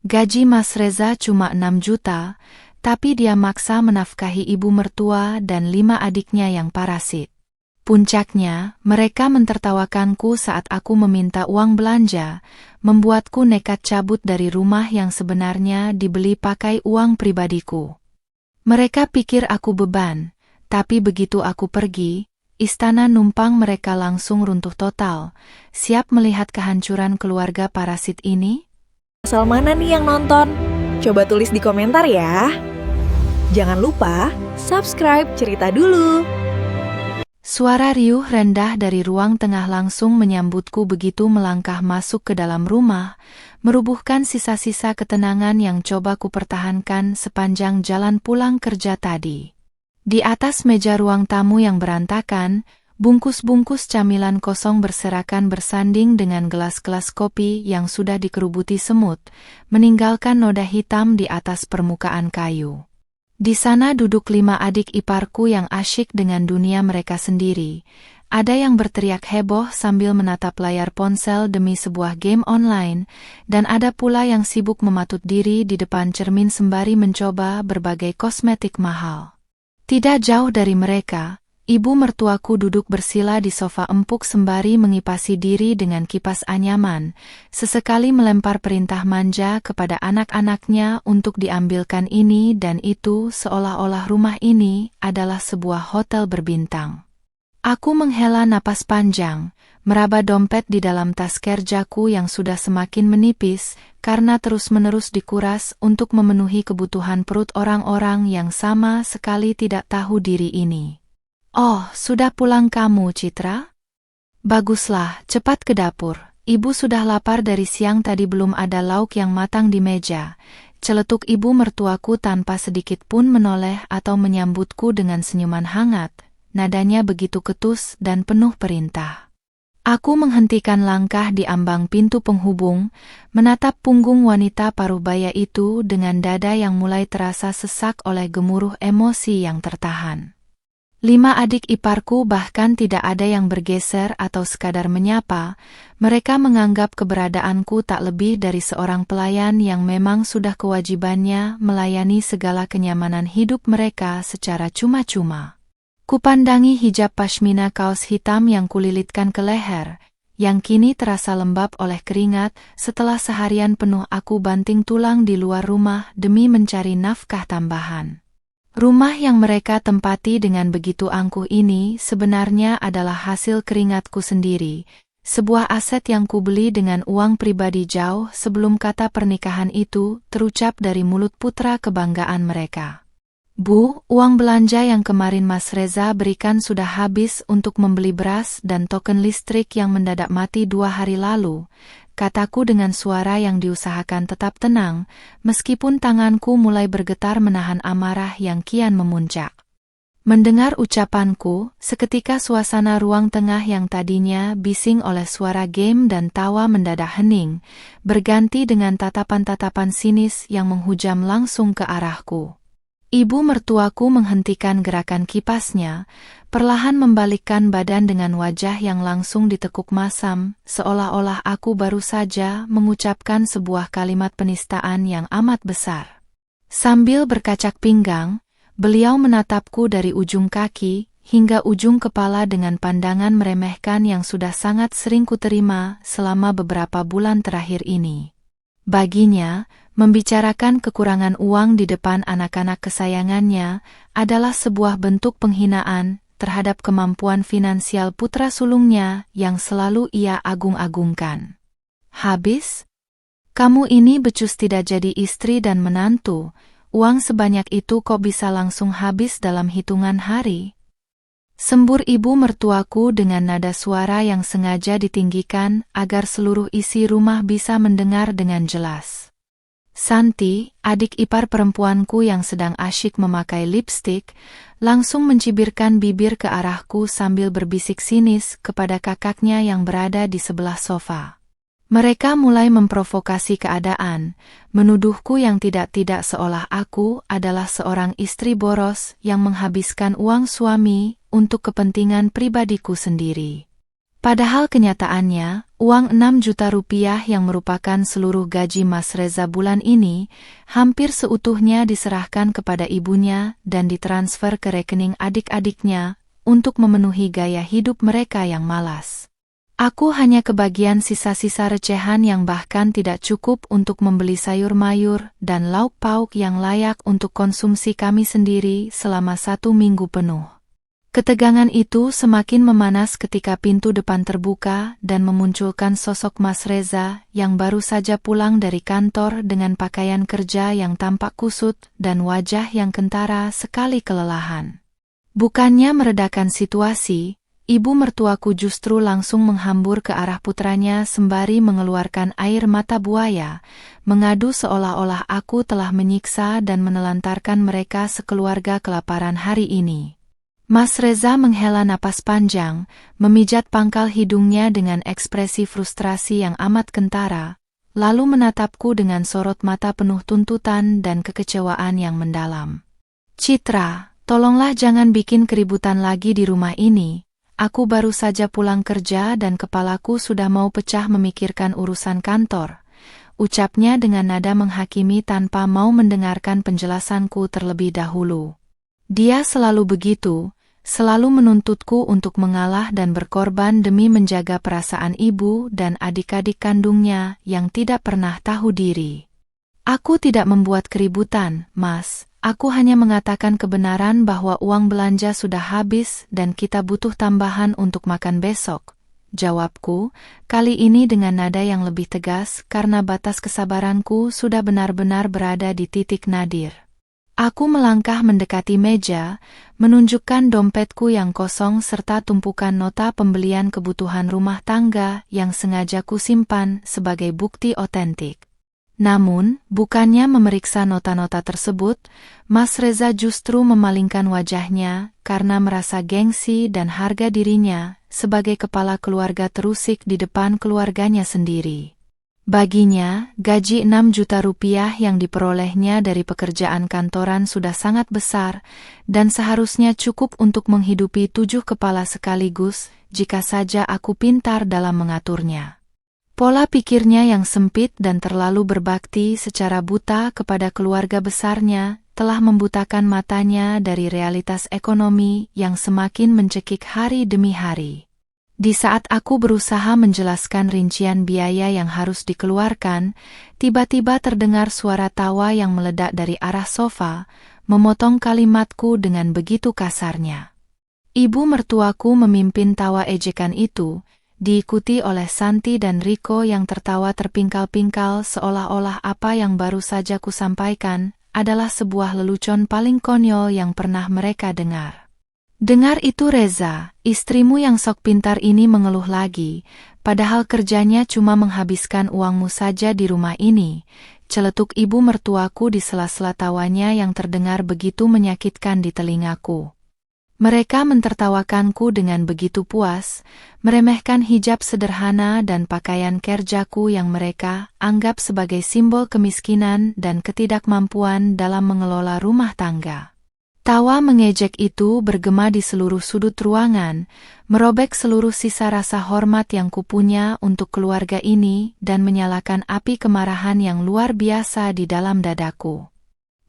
Gaji Mas Reza cuma 6 juta, tapi dia maksa menafkahi ibu mertua dan 5 adiknya yang parasit. Puncaknya, mereka mentertawakanku saat aku meminta uang belanja, membuatku nekat cabut dari rumah yang sebenarnya dibeli pakai uang pribadiku. Mereka pikir aku beban, tapi begitu aku pergi, istana numpang mereka langsung runtuh total. Siap melihat kehancuran keluarga parasit ini? Asal mana nih yang nonton? Coba tulis di komentar ya. Jangan lupa subscribe Cerita Dulu. Suara riuh rendah dari ruang tengah langsung menyambutku begitu melangkah masuk ke dalam rumah, merubuhkan sisa-sisa ketenangan yang coba kupertahankan sepanjang jalan pulang kerja tadi. Di atas meja ruang tamu yang berantakan, bungkus-bungkus camilan kosong berserakan bersanding dengan gelas-gelas kopi yang sudah dikerubuti semut, meninggalkan noda hitam di atas permukaan kayu. Di sana duduk 5 adik iparku yang asyik dengan dunia mereka sendiri. Ada yang berteriak heboh sambil menatap layar ponsel demi sebuah game online, dan ada pula yang sibuk mematut diri di depan cermin sembari mencoba berbagai kosmetik mahal. Tidak jauh dari mereka, ibu mertuaku duduk bersila di sofa empuk sembari mengipasi diri dengan kipas anyaman, sesekali melempar perintah manja kepada anak-anaknya untuk diambilkan ini dan itu seolah-olah rumah ini adalah sebuah hotel berbintang. Aku menghela napas panjang, meraba dompet di dalam tas kerjaku yang sudah semakin menipis karena terus-menerus dikuras untuk memenuhi kebutuhan perut orang-orang yang sama sekali tidak tahu diri ini. Oh, sudah pulang kamu, Citra? Baguslah, cepat ke dapur. Ibu sudah lapar dari siang tadi belum ada lauk yang matang di meja. Celetuk ibu mertuaku tanpa sedikit pun menoleh atau menyambutku dengan senyuman hangat. Nadanya begitu ketus dan penuh perintah. Aku menghentikan langkah di ambang pintu penghubung, menatap punggung wanita paruh baya itu dengan dada yang mulai terasa sesak oleh gemuruh emosi yang tertahan. 5 adik iparku bahkan tidak ada yang bergeser atau sekadar menyapa, mereka menganggap keberadaanku tak lebih dari seorang pelayan yang memang sudah kewajibannya melayani segala kenyamanan hidup mereka secara cuma-cuma. Kupandangi hijab pashmina kaos hitam yang kulilitkan ke leher, yang kini terasa lembab oleh keringat setelah seharian penuh aku banting tulang di luar rumah demi mencari nafkah tambahan. Rumah yang mereka tempati dengan begitu angkuh ini sebenarnya adalah hasil keringatku sendiri, sebuah aset yang kubeli dengan uang pribadi jauh sebelum kata pernikahan itu terucap dari mulut putra kebanggaan mereka. Bu, uang belanja yang kemarin Mas Reza berikan sudah habis untuk membeli beras dan token listrik yang mendadak mati 2 hari lalu, kataku dengan suara yang diusahakan tetap tenang, meskipun tanganku mulai bergetar menahan amarah yang kian memuncak. Mendengar ucapanku, seketika suasana ruang tengah yang tadinya bising oleh suara game dan tawa mendadak hening, berganti dengan tatapan-tatapan sinis yang menghujam langsung ke arahku. Ibu mertuaku menghentikan gerakan kipasnya, perlahan membalikkan badan dengan wajah yang langsung ditekuk masam, seolah-olah aku baru saja mengucapkan sebuah kalimat penistaan yang amat besar. Sambil berkacak pinggang, beliau menatapku dari ujung kaki hingga ujung kepala dengan pandangan meremehkan yang sudah sangat sering kuterima selama beberapa bulan terakhir ini. Baginya, membicarakan kekurangan uang di depan anak-anak kesayangannya adalah sebuah bentuk penghinaan terhadap kemampuan finansial putra sulungnya yang selalu ia agung-agungkan. Habis? Kamu ini becus tidak jadi istri dan menantu, uang sebanyak itu kok bisa langsung habis dalam hitungan hari? Sembur ibu mertuaku dengan nada suara yang sengaja ditinggikan agar seluruh isi rumah bisa mendengar dengan jelas. Santi, adik ipar perempuanku yang sedang asyik memakai lipstik, langsung mencibirkan bibir ke arahku sambil berbisik sinis kepada kakaknya yang berada di sebelah sofa. Mereka mulai memprovokasi keadaan, menuduhku yang tidak-tidak seolah aku adalah seorang istri boros yang menghabiskan uang suami untuk kepentingan pribadiku sendiri. Padahal kenyataannya, uang 6 juta rupiah yang merupakan seluruh gaji Mas Reza bulan ini, hampir seutuhnya diserahkan kepada ibunya dan ditransfer ke rekening adik-adiknya untuk memenuhi gaya hidup mereka yang malas. Aku hanya kebagian sisa-sisa recehan yang bahkan tidak cukup untuk membeli sayur mayur dan lauk pauk yang layak untuk konsumsi kami sendiri selama 1 minggu penuh. Ketegangan itu semakin memanas ketika pintu depan terbuka dan memunculkan sosok Mas Reza yang baru saja pulang dari kantor dengan pakaian kerja yang tampak kusut dan wajah yang kentara sekali kelelahan. Bukannya meredakan situasi, ibu mertuaku justru langsung menghambur ke arah putranya sembari mengeluarkan air mata buaya, mengadu seolah-olah aku telah menyiksa dan menelantarkan mereka sekeluarga kelaparan hari ini. Mas Reza menghela napas panjang, memijat pangkal hidungnya dengan ekspresi frustrasi yang amat kentara, lalu menatapku dengan sorot mata penuh tuntutan dan kekecewaan yang mendalam. "Citra, tolonglah jangan bikin keributan lagi di rumah ini. Aku baru saja pulang kerja dan kepalaku sudah mau pecah memikirkan urusan kantor," ucapnya dengan nada menghakimi tanpa mau mendengarkan penjelasanku terlebih dahulu. Dia selalu begitu, selalu menuntutku untuk mengalah dan berkorban demi menjaga perasaan ibu dan adik-adik kandungnya yang tidak pernah tahu diri. "Aku tidak membuat keributan, Mas. Aku hanya mengatakan kebenaran bahwa uang belanja sudah habis dan kita butuh tambahan untuk makan besok," jawabku, kali ini dengan nada yang lebih tegas karena batas kesabaranku sudah benar-benar berada di titik nadir. Aku melangkah mendekati meja, menunjukkan dompetku yang kosong serta tumpukan nota pembelian kebutuhan rumah tangga yang sengaja kusimpan sebagai bukti otentik. Namun, bukannya memeriksa nota-nota tersebut, Mas Reza justru memalingkan wajahnya karena merasa gengsi dan harga dirinya sebagai kepala keluarga terusik di depan keluarganya sendiri. Baginya, gaji 6 juta rupiah yang diperolehnya dari pekerjaan kantoran sudah sangat besar dan seharusnya cukup untuk menghidupi 7 kepala sekaligus jika saja aku pintar dalam mengaturnya. Pola pikirnya yang sempit dan terlalu berbakti secara buta kepada keluarga besarnya telah membutakan matanya dari realitas ekonomi yang semakin mencekik hari demi hari. Di saat aku berusaha menjelaskan rincian biaya yang harus dikeluarkan, tiba-tiba terdengar suara tawa yang meledak dari arah sofa, memotong kalimatku dengan begitu kasarnya. Ibu mertuaku memimpin tawa ejekan itu, diikuti oleh Santi dan Riko yang tertawa terpingkal-pingkal seolah-olah apa yang baru saja kusampaikan adalah sebuah lelucon paling konyol yang pernah mereka dengar. "Dengar itu Reza, istrimu yang sok pintar ini mengeluh lagi, padahal kerjanya cuma menghabiskan uangmu saja di rumah ini," celetuk ibu mertuaku di sela-sela tawanya yang terdengar begitu menyakitkan di telingaku. Mereka mentertawakanku dengan begitu puas, meremehkan hijab sederhana dan pakaian kerjaku yang mereka anggap sebagai simbol kemiskinan dan ketidakmampuan dalam mengelola rumah tangga. Tawa mengejek itu bergema di seluruh sudut ruangan, merobek seluruh sisa rasa hormat yang kupunya untuk keluarga ini dan menyalakan api kemarahan yang luar biasa di dalam dadaku.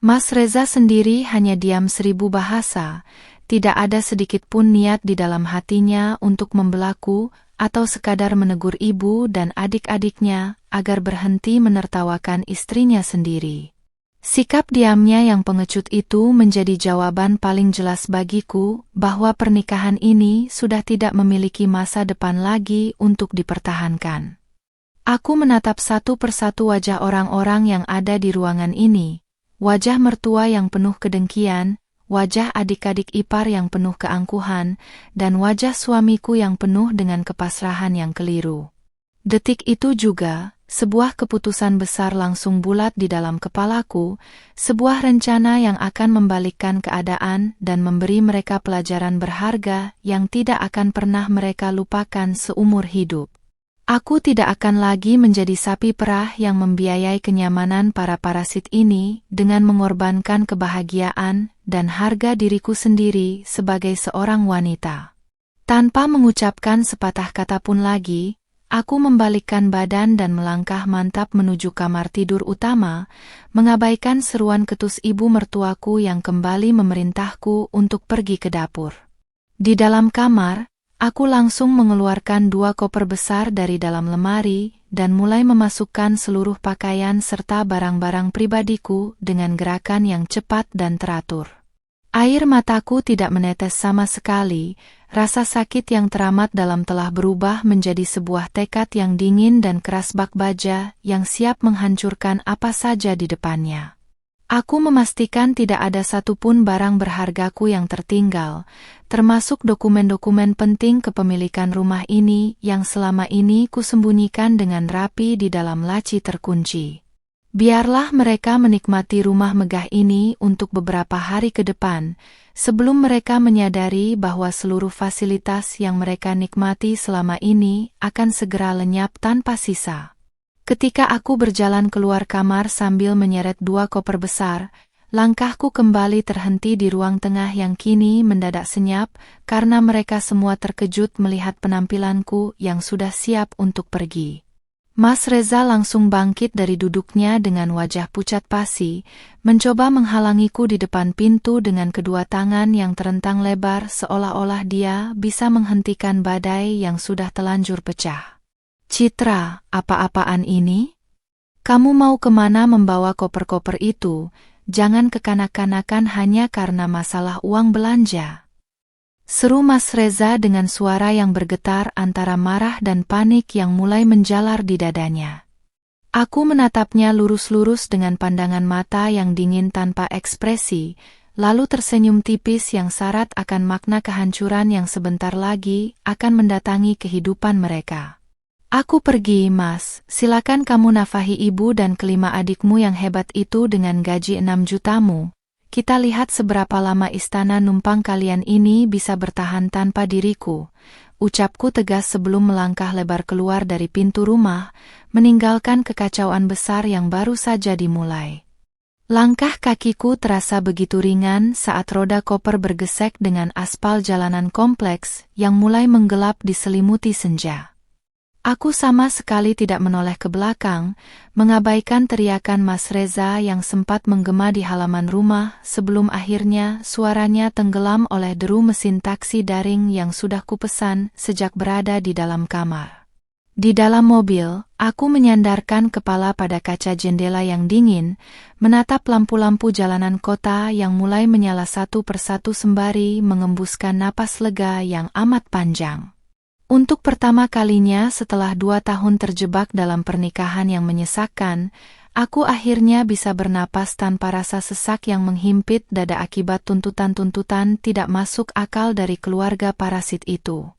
Mas Reza sendiri hanya diam 1000 bahasa, tidak ada sedikit pun niat di dalam hatinya untuk membelaku atau sekadar menegur ibu dan adik-adiknya agar berhenti menertawakan istrinya sendiri. Sikap diamnya yang pengecut itu menjadi jawaban paling jelas bagiku bahwa pernikahan ini sudah tidak memiliki masa depan lagi untuk dipertahankan. Aku menatap satu persatu wajah orang-orang yang ada di ruangan ini, wajah mertua yang penuh kedengkian, wajah adik-adik ipar yang penuh keangkuhan, dan wajah suamiku yang penuh dengan kepasrahan yang keliru. Detik itu juga, sebuah keputusan besar langsung bulat di dalam kepalaku, sebuah rencana yang akan membalikkan keadaan dan memberi mereka pelajaran berharga yang tidak akan pernah mereka lupakan seumur hidup. Aku tidak akan lagi menjadi sapi perah yang membiayai kenyamanan para parasit ini dengan mengorbankan kebahagiaan dan harga diriku sendiri sebagai seorang wanita. Tanpa mengucapkan sepatah kata pun lagi, aku membalikkan badan dan melangkah mantap menuju kamar tidur utama, mengabaikan seruan ketus ibu mertuaku yang kembali memerintahku untuk pergi ke dapur. Di dalam kamar, aku langsung mengeluarkan 2 koper besar dari dalam lemari dan mulai memasukkan seluruh pakaian serta barang-barang pribadiku dengan gerakan yang cepat dan teratur. Air mataku tidak menetes sama sekali, rasa sakit yang teramat dalam telah berubah menjadi sebuah tekad yang dingin dan keras bak baja yang siap menghancurkan apa saja di depannya. Aku memastikan tidak ada satupun barang berhargaku yang tertinggal, termasuk dokumen-dokumen penting kepemilikan rumah ini yang selama ini kusembunyikan dengan rapi di dalam laci terkunci. Biarlah mereka menikmati rumah megah ini untuk beberapa hari ke depan, sebelum mereka menyadari bahwa seluruh fasilitas yang mereka nikmati selama ini akan segera lenyap tanpa sisa. Ketika aku berjalan keluar kamar sambil menyeret 2 koper besar, langkahku kembali terhenti di ruang tengah yang kini mendadak senyap karena mereka semua terkejut melihat penampilanku yang sudah siap untuk pergi. Mas Reza langsung bangkit dari duduknya dengan wajah pucat pasi, mencoba menghalangiku di depan pintu dengan kedua tangan yang terentang lebar seolah-olah dia bisa menghentikan badai yang sudah telanjur pecah. "Citra, apa-apaan ini? Kamu mau kemana membawa koper-koper itu? Jangan kekanak-kanakan hanya karena masalah uang belanja," seru Mas Reza dengan suara yang bergetar antara marah dan panik yang mulai menjalar di dadanya. Aku menatapnya lurus-lurus dengan pandangan mata yang dingin tanpa ekspresi, lalu tersenyum tipis yang syarat akan makna kehancuran yang sebentar lagi akan mendatangi kehidupan mereka. "Aku pergi, Mas. Silakan kamu nafahi ibu dan kelima adikmu yang hebat itu dengan gaji 6 jutamu. Kita lihat seberapa lama istana numpang kalian ini bisa bertahan tanpa diriku," ucapku tegas sebelum melangkah lebar keluar dari pintu rumah, meninggalkan kekacauan besar yang baru saja dimulai. Langkah kakiku terasa begitu ringan saat roda koper bergesek dengan aspal jalanan kompleks yang mulai menggelap diselimuti senja. Aku sama sekali tidak menoleh ke belakang, mengabaikan teriakan Mas Reza yang sempat menggema di halaman rumah sebelum akhirnya suaranya tenggelam oleh deru mesin taksi daring yang sudah kupesan sejak berada di dalam kamar. Di dalam mobil, aku menyandarkan kepala pada kaca jendela yang dingin, menatap lampu-lampu jalanan kota yang mulai menyala satu persatu sembari mengembuskan napas lega yang amat panjang. Untuk pertama kalinya setelah 2 tahun terjebak dalam pernikahan yang menyesakkan, aku akhirnya bisa bernapas tanpa rasa sesak yang menghimpit dada akibat tuntutan-tuntutan tidak masuk akal dari keluarga parasit itu.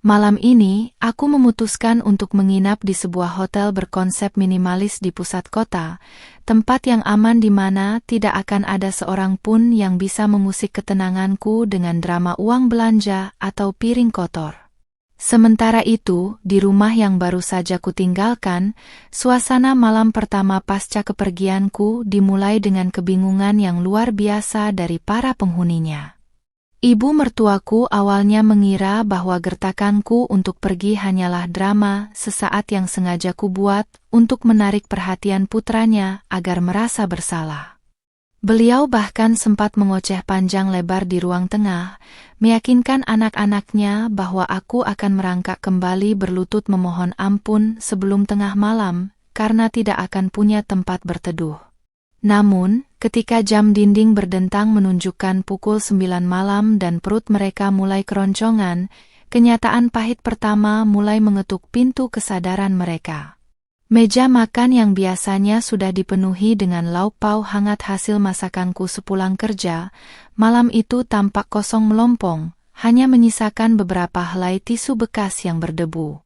Malam ini, aku memutuskan untuk menginap di sebuah hotel berkonsep minimalis di pusat kota, tempat yang aman di mana tidak akan ada seorang pun yang bisa mengusik ketenanganku dengan drama uang belanja atau piring kotor. Sementara itu, di rumah yang baru saja kutinggalkan, suasana malam pertama pasca kepergianku dimulai dengan kebingungan yang luar biasa dari para penghuninya. Ibu mertuaku awalnya mengira bahwa gertakanku untuk pergi hanyalah drama sesaat yang sengaja kubuat untuk menarik perhatian putranya agar merasa bersalah. Beliau bahkan sempat mengoceh panjang lebar di ruang tengah, meyakinkan anak-anaknya bahwa aku akan merangkak kembali berlutut memohon ampun sebelum tengah malam, karena tidak akan punya tempat berteduh. Namun, ketika jam dinding berdentang menunjukkan pukul 9 malam dan perut mereka mulai keroncongan, kenyataan pahit pertama mulai mengetuk pintu kesadaran mereka. Meja makan yang biasanya sudah dipenuhi dengan lauk pauk hangat hasil masakanku sepulang kerja, malam itu tampak kosong melompong, hanya menyisakan beberapa helai tisu bekas yang berdebu.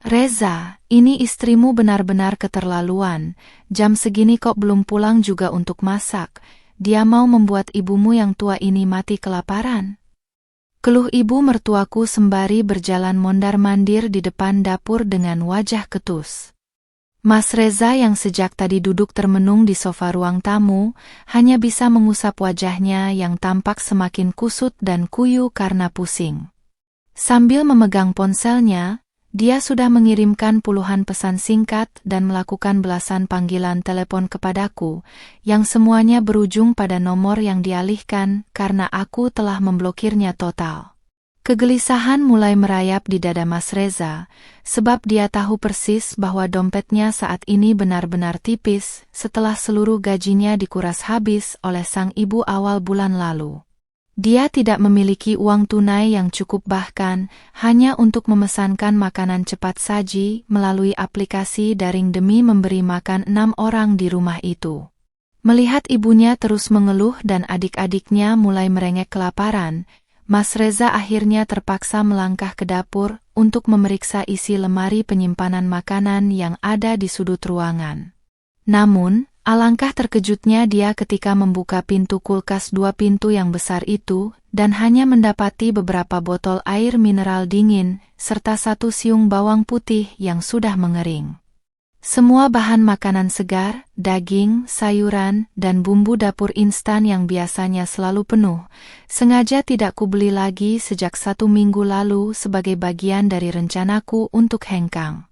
"Reza, ini istrimu benar-benar keterlaluan, jam segini kok belum pulang juga untuk masak, dia mau membuat ibumu yang tua ini mati kelaparan," keluh ibu mertuaku sembari berjalan mondar-mandir di depan dapur dengan wajah ketus. Mas Reza yang sejak tadi duduk termenung di sofa ruang tamu, hanya bisa mengusap wajahnya yang tampak semakin kusut dan kuyu karena pusing. Sambil memegang ponselnya, dia sudah mengirimkan puluhan pesan singkat dan melakukan belasan panggilan telepon kepadaku, yang semuanya berujung pada nomor yang dialihkan karena aku telah memblokirnya total. Kegelisahan mulai merayap di dada Mas Reza, sebab dia tahu persis bahwa dompetnya saat ini benar-benar tipis setelah seluruh gajinya dikuras habis oleh sang ibu awal bulan lalu. Dia tidak memiliki uang tunai yang cukup bahkan hanya untuk memesankan makanan cepat saji melalui aplikasi daring demi memberi makan 6 orang di rumah itu. Melihat ibunya terus mengeluh dan adik-adiknya mulai merengek kelaparan, Mas Reza akhirnya terpaksa melangkah ke dapur untuk memeriksa isi lemari penyimpanan makanan yang ada di sudut ruangan. Namun, alangkah terkejutnya dia ketika membuka pintu kulkas 2 pintu yang besar itu dan hanya mendapati beberapa botol air mineral dingin serta 1 siung bawang putih yang sudah mengering. Semua bahan makanan segar, daging, sayuran, dan bumbu dapur instan yang biasanya selalu penuh, sengaja tidak kubeli lagi sejak 1 minggu lalu sebagai bagian dari rencanaku untuk hengkang.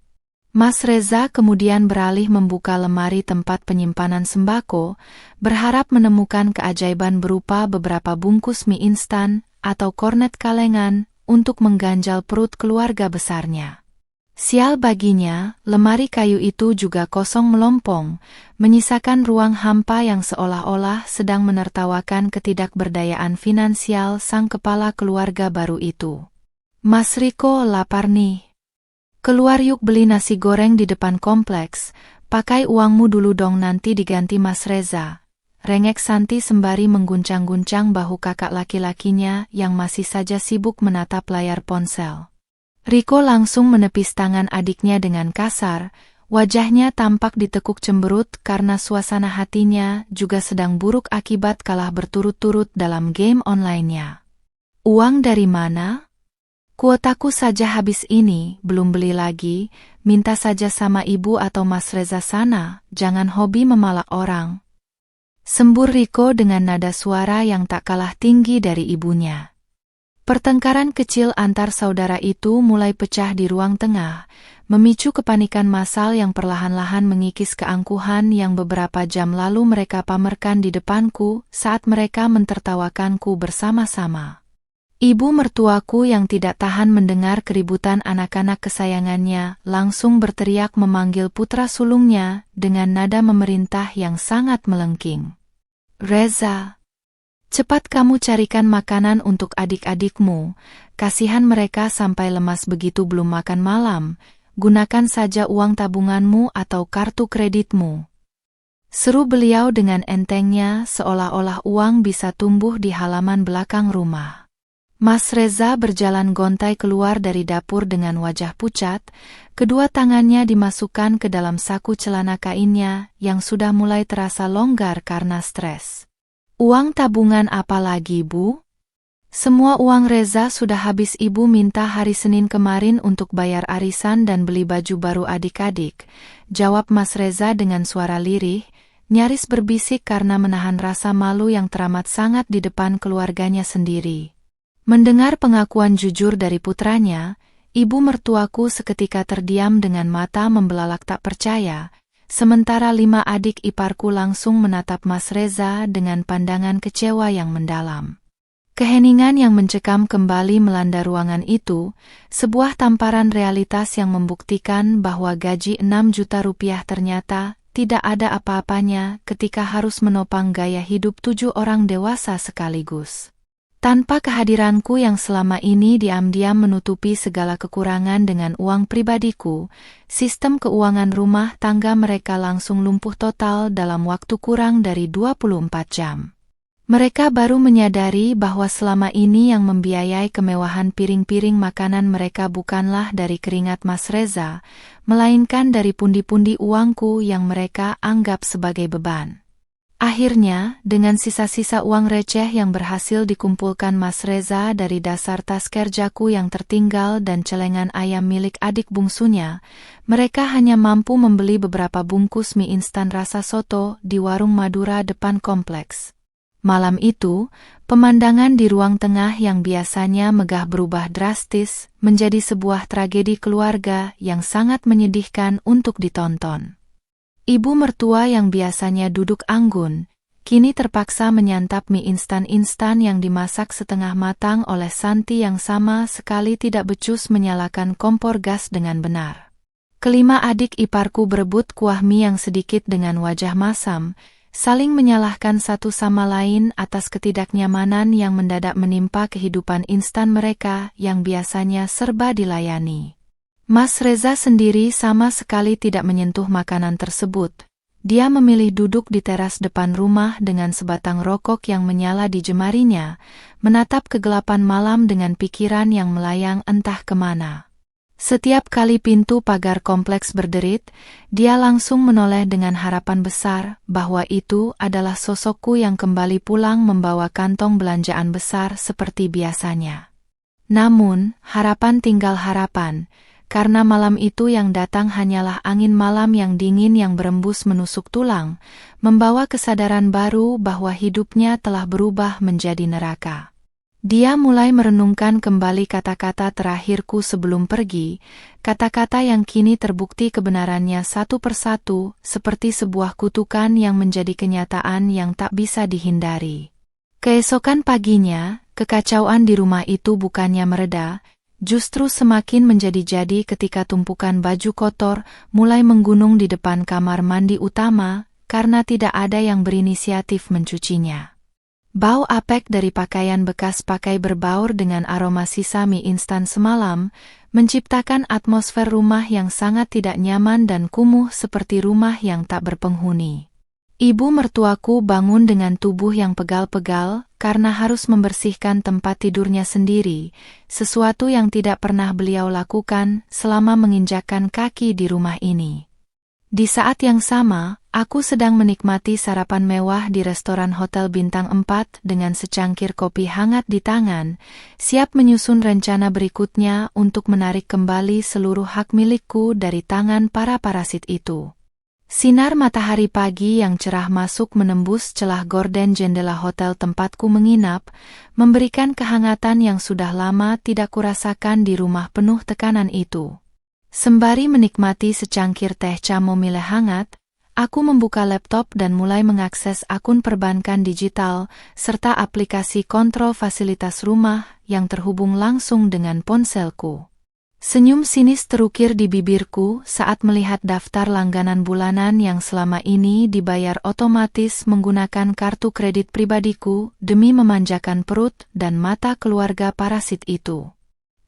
Mas Reza kemudian beralih membuka lemari tempat penyimpanan sembako, berharap menemukan keajaiban berupa beberapa bungkus mie instan atau kornet kalengan untuk mengganjal perut keluarga besarnya. Sial baginya, lemari kayu itu juga kosong melompong, menyisakan ruang hampa yang seolah-olah sedang menertawakan ketidakberdayaan finansial sang kepala keluarga baru itu. Mas Riko lapar nih. Keluar yuk beli nasi goreng di depan kompleks, pakai uangmu dulu dong nanti diganti Mas Reza. Rengek Santi sembari mengguncang-guncang bahu kakak laki-lakinya yang masih saja sibuk menatap layar ponsel. Riko langsung menepis tangan adiknya dengan kasar, wajahnya tampak ditekuk cemberut karena suasana hatinya juga sedang buruk akibat kalah berturut-turut dalam game online-nya. Uang dari mana? Kuotaku saja habis ini, belum beli lagi, minta saja sama ibu atau Mas Reza sana, jangan hobi memalak orang. Sembur Riko dengan nada suara yang tak kalah tinggi dari ibunya. Pertengkaran kecil antar saudara itu mulai pecah di ruang tengah, memicu kepanikan massal yang perlahan-lahan mengikis keangkuhan yang beberapa jam lalu mereka pamerkan di depanku saat mereka mentertawakanku bersama-sama. Ibu mertuaku yang tidak tahan mendengar keributan anak-anak kesayangannya langsung berteriak memanggil putra sulungnya dengan nada memerintah yang sangat melengking. Reza, cepat kamu carikan makanan untuk adik-adikmu, kasihan mereka sampai lemas begitu belum makan malam, gunakan saja uang tabunganmu atau kartu kreditmu. Seru beliau dengan entengnya seolah-olah uang bisa tumbuh di halaman belakang rumah. Mas Reza berjalan gontai keluar dari dapur dengan wajah pucat, kedua tangannya dimasukkan ke dalam saku celana kainnya yang sudah mulai terasa longgar karena stres. Uang tabungan apa lagi, Bu? Semua uang Reza sudah habis ibu minta hari Senin kemarin untuk bayar arisan dan beli baju baru adik-adik, jawab Mas Reza dengan suara lirih, nyaris berbisik karena menahan rasa malu yang teramat sangat di depan keluarganya sendiri. Mendengar pengakuan jujur dari putranya, ibu mertuaku seketika terdiam dengan mata membelalak tak percaya, sementara 5 adik iparku langsung menatap Mas Reza dengan pandangan kecewa yang mendalam. Keheningan yang mencekam kembali melanda ruangan itu, sebuah tamparan realitas yang membuktikan bahwa gaji 6 juta rupiah ternyata tidak ada apa-apanya ketika harus menopang gaya hidup 7 orang dewasa sekaligus. Tanpa kehadiranku yang selama ini diam-diam menutupi segala kekurangan dengan uang pribadiku, sistem keuangan rumah tangga mereka langsung lumpuh total dalam waktu kurang dari 24 jam. Mereka baru menyadari bahwa selama ini yang membiayai kemewahan piring-piring makanan mereka bukanlah dari keringat Mas Reza, melainkan dari pundi-pundi uangku yang mereka anggap sebagai beban. Akhirnya, dengan sisa-sisa uang receh yang berhasil dikumpulkan Mas Reza dari dasar tas kerjaku yang tertinggal dan celengan ayam milik adik bungsunya, mereka hanya mampu membeli beberapa bungkus mie instan rasa soto di warung Madura depan kompleks. Malam itu, pemandangan di ruang tengah yang biasanya megah berubah drastis menjadi sebuah tragedi keluarga yang sangat menyedihkan untuk ditonton. Ibu mertua yang biasanya duduk anggun, kini terpaksa menyantap mie instan-instan yang dimasak setengah matang oleh Santi yang sama sekali tidak becus menyalakan kompor gas dengan benar. Kelima adik iparku berebut kuah mie yang sedikit dengan wajah masam, saling menyalahkan satu sama lain atas ketidaknyamanan yang mendadak menimpa kehidupan instan mereka yang biasanya serba dilayani. Mas Reza sendiri sama sekali tidak menyentuh makanan tersebut. Dia memilih duduk di teras depan rumah dengan sebatang rokok yang menyala di jemarinya, menatap kegelapan malam dengan pikiran yang melayang entah kemana. Setiap kali pintu pagar kompleks berderit, dia langsung menoleh dengan harapan besar bahwa itu adalah sosokku yang kembali pulang membawa kantong belanjaan besar seperti biasanya. Namun, harapan tinggal harapan, karena malam itu yang datang hanyalah angin malam yang dingin yang berembus menusuk tulang, membawa kesadaran baru bahwa hidupnya telah berubah menjadi neraka. Dia mulai merenungkan kembali kata-kata terakhirku sebelum pergi, kata-kata yang kini terbukti kebenarannya satu persatu, seperti sebuah kutukan yang menjadi kenyataan yang tak bisa dihindari. Keesokan paginya, kekacauan di rumah itu bukannya mereda, justru semakin menjadi-jadi ketika tumpukan baju kotor mulai menggunung di depan kamar mandi utama, karena tidak ada yang berinisiatif mencucinya. Bau apek dari pakaian bekas pakai berbaur dengan aroma sisa mie instan semalam, menciptakan atmosfer rumah yang sangat tidak nyaman dan kumuh seperti rumah yang tak berpenghuni. Ibu mertuaku bangun dengan tubuh yang pegal-pegal karena harus membersihkan tempat tidurnya sendiri, sesuatu yang tidak pernah beliau lakukan selama menginjakkan kaki di rumah ini. Di saat yang sama, aku sedang menikmati sarapan mewah di restoran Hotel Bintang 4 dengan secangkir kopi hangat di tangan, siap menyusun rencana berikutnya untuk menarik kembali seluruh hak milikku dari tangan para parasit itu. Sinar matahari pagi yang cerah masuk menembus celah gorden jendela hotel tempatku menginap, memberikan kehangatan yang sudah lama tidak kurasakan di rumah penuh tekanan itu. Sembari menikmati secangkir teh chamomile hangat, aku membuka laptop dan mulai mengakses akun perbankan digital, serta aplikasi kontrol fasilitas rumah yang terhubung langsung dengan ponselku. Senyum sinis terukir di bibirku saat melihat daftar langganan bulanan yang selama ini dibayar otomatis menggunakan kartu kredit pribadiku demi memanjakan perut dan mata keluarga parasit itu.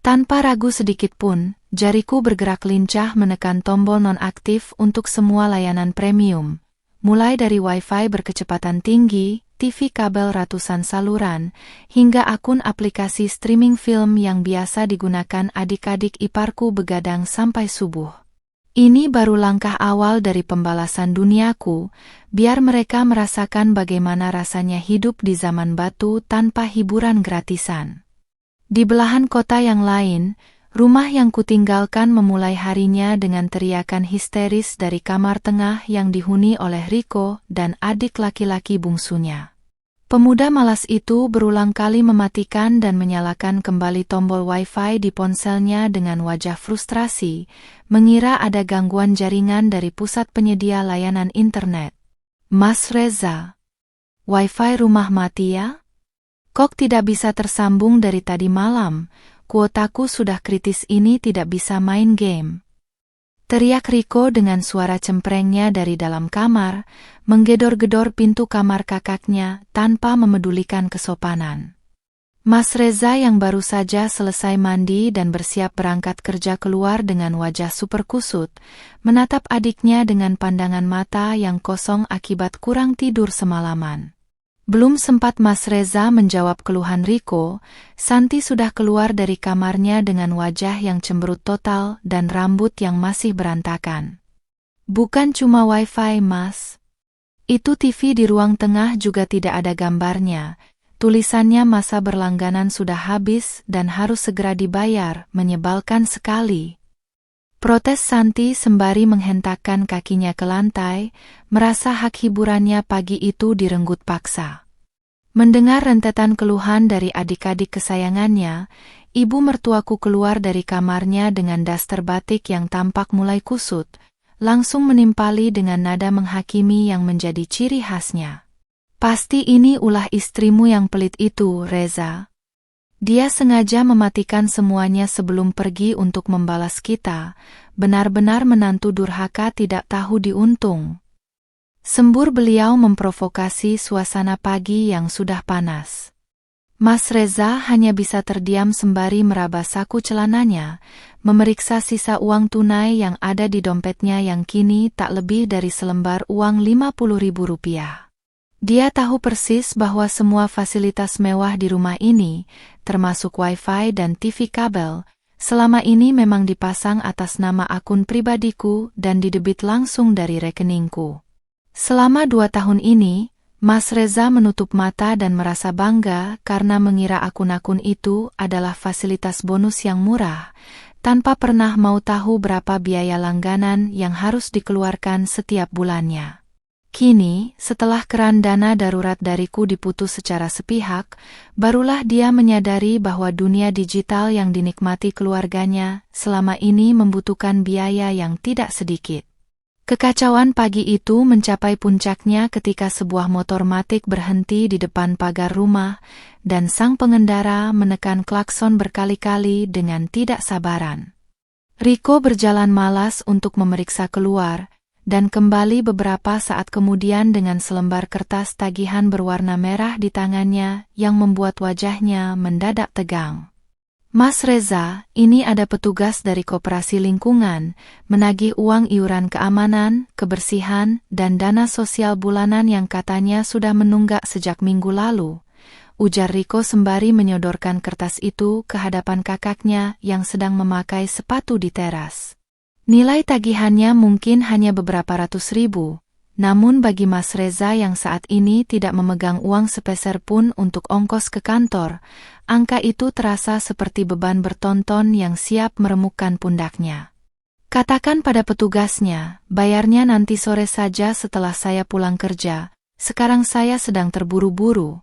Tanpa ragu sedikit pun, jariku bergerak lincah menekan tombol nonaktif untuk semua layanan premium, mulai dari Wi-Fi berkecepatan tinggi, TV kabel ratusan saluran, hingga akun aplikasi streaming film yang biasa digunakan adik-adik iparku begadang sampai subuh. Ini baru langkah awal dari pembalasan duniaku, biar mereka merasakan bagaimana rasanya hidup di zaman batu tanpa hiburan gratisan. Di belahan kota yang lain, rumah yang kutinggalkan memulai harinya dengan teriakan histeris dari kamar tengah yang dihuni oleh Rico dan adik laki-laki bungsunya. Pemuda malas itu berulang kali mematikan dan menyalakan kembali tombol Wi-Fi di ponselnya dengan wajah frustrasi, mengira ada gangguan jaringan dari pusat penyedia layanan internet. Mas Reza, Wi-Fi rumah mati ya? Kok tidak bisa tersambung dari tadi malam? Kuotaku sudah kritis ini tidak bisa main game. Teriak Rico dengan suara cemprengnya dari dalam kamar, menggedor-gedor pintu kamar kakaknya tanpa memedulikan kesopanan. Mas Reza yang baru saja selesai mandi dan bersiap berangkat kerja keluar dengan wajah super kusut, menatap adiknya dengan pandangan mata yang kosong akibat kurang tidur semalaman. Belum sempat Mas Reza menjawab keluhan Rico, Santi sudah keluar dari kamarnya dengan wajah yang cemberut total dan rambut yang masih berantakan. Bukan cuma Wi-Fi, Mas. Itu TV di ruang tengah juga tidak ada gambarnya. Tulisannya masa berlangganan sudah habis dan harus segera dibayar, menyebalkan sekali. Protes Santi sembari menghentakkan kakinya ke lantai, merasa hak hiburannya pagi itu direnggut paksa. Mendengar rentetan keluhan dari adik-adik kesayangannya, ibu mertuaku keluar dari kamarnya dengan daster batik yang tampak mulai kusut, langsung menimpali dengan nada menghakimi yang menjadi ciri khasnya. Pasti ini ulah istrimu yang pelit itu, Reza. Dia sengaja mematikan semuanya sebelum pergi untuk membalas kita, benar-benar menantu durhaka tidak tahu diuntung. Sembur beliau memprovokasi suasana pagi yang sudah panas. Mas Reza hanya bisa terdiam sembari meraba saku celananya, memeriksa sisa uang tunai yang ada di dompetnya yang kini tak lebih dari selembar uang Rp50.000. Dia tahu persis bahwa semua fasilitas mewah di rumah ini, termasuk wifi dan TV kabel, selama ini memang dipasang atas nama akun pribadiku dan didebit langsung dari rekeningku. Selama 2 tahun ini, Mas Reza menutup mata dan merasa bangga karena mengira akun-akun itu adalah fasilitas bonus yang murah, tanpa pernah mau tahu berapa biaya langganan yang harus dikeluarkan setiap bulannya. Kini, setelah keran dana darurat dariku diputus secara sepihak, barulah dia menyadari bahwa dunia digital yang dinikmati keluarganya selama ini membutuhkan biaya yang tidak sedikit. Kekacauan pagi itu mencapai puncaknya ketika sebuah motor matic berhenti di depan pagar rumah dan sang pengendara menekan klakson berkali-kali dengan tidak sabaran. Riko berjalan malas untuk memeriksa keluar dan kembali beberapa saat kemudian dengan selembar kertas tagihan berwarna merah di tangannya yang membuat wajahnya mendadak tegang. Mas Reza, ini ada petugas dari koperasi lingkungan, menagih uang iuran keamanan, kebersihan, dan dana sosial bulanan yang katanya sudah menunggak sejak minggu lalu, ujar Riko sembari menyodorkan kertas itu ke hadapan kakaknya yang sedang memakai sepatu di teras. Nilai tagihannya mungkin hanya beberapa ratus ribu, namun bagi Mas Reza yang saat ini tidak memegang uang sepeser pun untuk ongkos ke kantor, angka itu terasa seperti beban bertonton yang siap meremukkan pundaknya. Katakan pada petugasnya, bayarnya nanti sore saja setelah saya pulang kerja, sekarang saya sedang terburu-buru,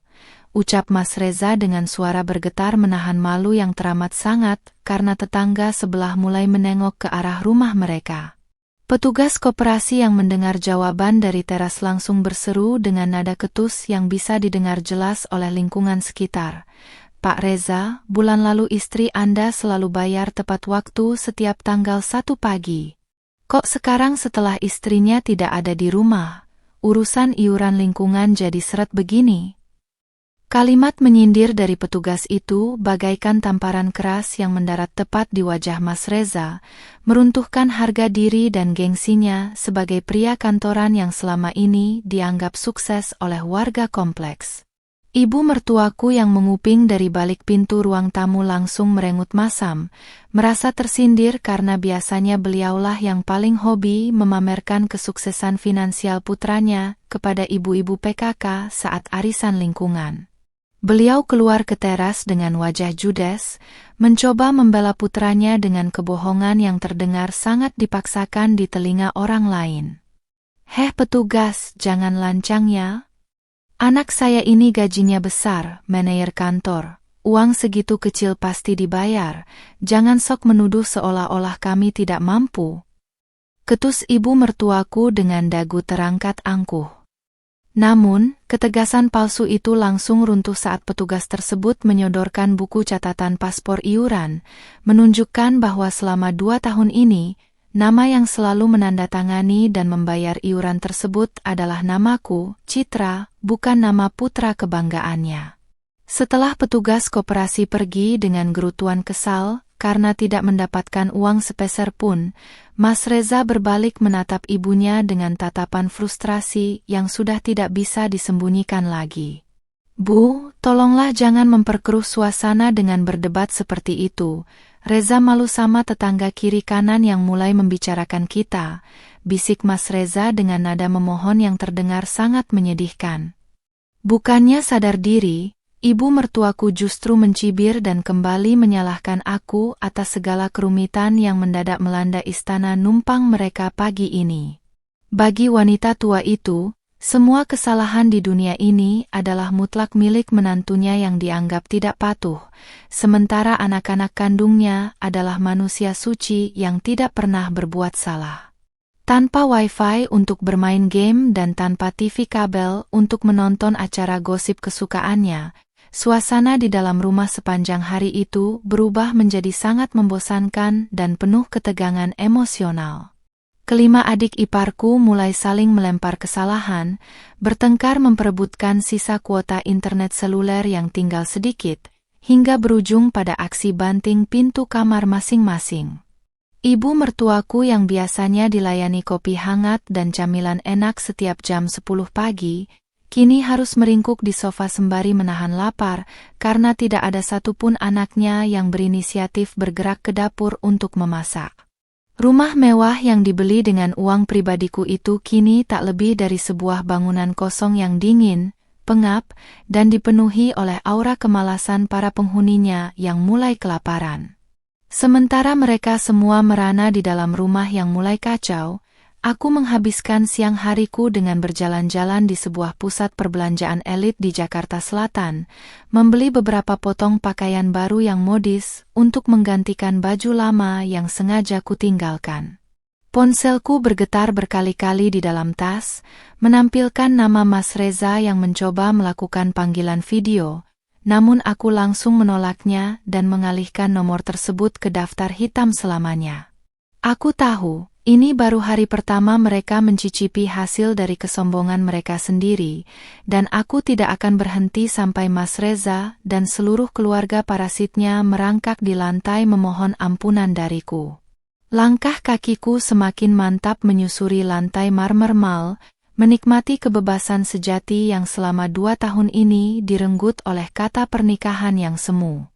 ucap Mas Reza dengan suara bergetar menahan malu yang teramat sangat karena tetangga sebelah mulai menengok ke arah rumah mereka. Petugas koperasi yang mendengar jawaban dari teras langsung berseru dengan nada ketus yang bisa didengar jelas oleh lingkungan sekitar. Pak Reza, bulan lalu istri Anda selalu bayar tepat waktu setiap tanggal 1 pagi. Kok sekarang setelah istrinya tidak ada di rumah, urusan iuran lingkungan jadi seret begini? Kalimat menyindir dari petugas itu bagaikan tamparan keras yang mendarat tepat di wajah Mas Reza, meruntuhkan harga diri dan gengsinya sebagai pria kantoran yang selama ini dianggap sukses oleh warga kompleks. Ibu mertuaku yang menguping dari balik pintu ruang tamu langsung merengut masam, merasa tersindir karena biasanya beliaulah yang paling hobi memamerkan kesuksesan finansial putranya kepada ibu-ibu PKK saat arisan lingkungan. Beliau keluar ke teras dengan wajah judes, mencoba membela putranya dengan kebohongan yang terdengar sangat dipaksakan di telinga orang lain. Heh petugas, jangan lancang ya. Anak saya ini gajinya besar, manajer kantor. Uang segitu kecil pasti dibayar, jangan sok menuduh seolah-olah kami tidak mampu. Ketus ibu mertuaku dengan dagu terangkat angkuh. Namun, ketegasan palsu itu langsung runtuh saat petugas tersebut menyodorkan buku catatan paspor iuran, menunjukkan bahwa selama 2 tahun ini, nama yang selalu menandatangani dan membayar iuran tersebut adalah namaku, Citra, bukan nama putra kebanggaannya. Setelah petugas koperasi pergi dengan gerutuan kesal, karena tidak mendapatkan uang sepeser pun, Mas Reza berbalik menatap ibunya dengan tatapan frustrasi yang sudah tidak bisa disembunyikan lagi. Bu, tolonglah jangan memperkeruh suasana dengan berdebat seperti itu. Reza malu sama tetangga kiri kanan yang mulai membicarakan kita, bisik Mas Reza dengan nada memohon yang terdengar sangat menyedihkan. Bukannya sadar diri, ibu mertuaku justru mencibir dan kembali menyalahkan aku atas segala kerumitan yang mendadak melanda istana numpang mereka pagi ini. Bagi wanita tua itu, Semua kesalahan di dunia ini adalah mutlak milik menantunya yang dianggap tidak patuh, sementara anak-anak kandungnya adalah manusia suci yang tidak pernah berbuat salah. Tanpa wifi untuk bermain game dan tanpa TV kabel untuk menonton acara gosip kesukaannya, suasana di dalam rumah sepanjang hari itu berubah menjadi sangat membosankan dan penuh ketegangan emosional. Kelima adik iparku mulai saling melempar kesalahan, bertengkar memperebutkan sisa kuota internet seluler yang tinggal sedikit, hingga berujung pada aksi banting pintu kamar masing-masing. Ibu mertuaku yang biasanya dilayani kopi hangat dan camilan enak setiap jam 10 pagi, kini harus meringkuk di sofa sembari menahan lapar karena tidak ada satupun anaknya yang berinisiatif bergerak ke dapur untuk memasak. Rumah mewah yang dibeli dengan uang pribadiku itu kini tak lebih dari sebuah bangunan kosong yang dingin, pengap, dan dipenuhi oleh aura kemalasan para penghuninya yang mulai kelaparan. Sementara mereka semua merana di dalam rumah yang mulai kacau, aku menghabiskan siang hariku dengan berjalan-jalan di sebuah pusat perbelanjaan elit di Jakarta Selatan, membeli beberapa potong pakaian baru yang modis untuk menggantikan baju lama yang sengaja kutinggalkan. Ponselku bergetar berkali-kali di dalam tas, menampilkan nama Mas Reza yang mencoba melakukan panggilan video, namun aku langsung menolaknya dan mengalihkan nomor tersebut ke daftar hitam selamanya. Aku tahu, ini baru hari pertama mereka mencicipi hasil dari kesombongan mereka sendiri, dan aku tidak akan berhenti sampai Mas Reza dan seluruh keluarga parasitnya merangkak di lantai memohon ampunan dariku. Langkah kakiku semakin mantap menyusuri lantai marmer mall, menikmati kebebasan sejati yang selama 2 tahun ini direnggut oleh kata pernikahan yang semu.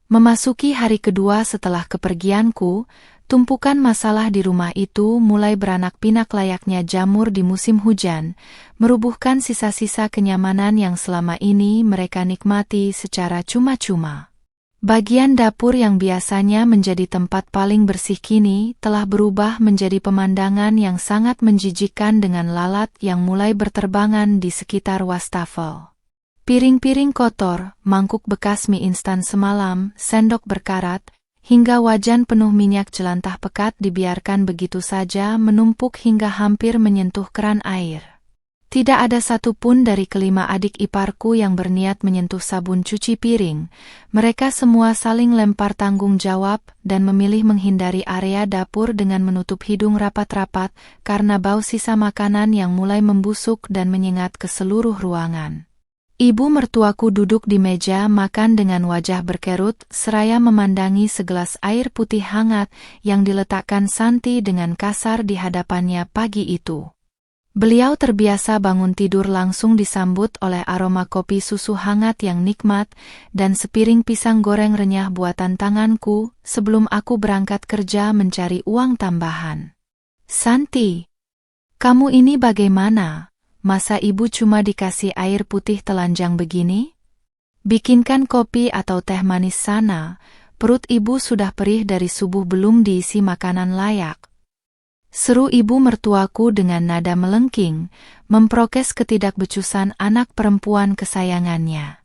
Memasuki hari kedua setelah kepergianku, tumpukan masalah di rumah itu mulai beranak pinak layaknya jamur di musim hujan, merubuhkan sisa-sisa kenyamanan yang selama ini mereka nikmati secara cuma-cuma. Bagian dapur yang biasanya menjadi tempat paling bersih kini telah berubah menjadi pemandangan yang sangat menjijikkan dengan lalat yang mulai berterbangan di sekitar wastafel. Piring-piring kotor, mangkuk bekas mie instan semalam, sendok berkarat, hingga wajan penuh minyak jelantah pekat dibiarkan begitu saja menumpuk hingga hampir menyentuh keran air. Tidak ada satupun dari kelima adik iparku yang berniat menyentuh sabun cuci piring. Mereka semua saling lempar tanggung jawab dan memilih menghindari area dapur dengan menutup hidung rapat-rapat karena bau sisa makanan yang mulai membusuk dan menyengat ke seluruh ruangan. Ibu mertuaku duduk di meja makan dengan wajah berkerut seraya memandangi segelas air putih hangat yang diletakkan Santi dengan kasar di hadapannya pagi itu. Beliau terbiasa bangun tidur langsung disambut oleh aroma kopi susu hangat yang nikmat dan sepiring pisang goreng renyah buatan tanganku sebelum aku berangkat kerja mencari uang tambahan. "Santi, kamu ini bagaimana? Masa ibu cuma dikasih air putih telanjang begini? Bikinkan kopi atau teh manis sana, perut ibu sudah perih dari subuh belum diisi makanan layak." Seru ibu mertuaku dengan nada melengking, memprokes ketidakbecusan anak perempuan kesayangannya.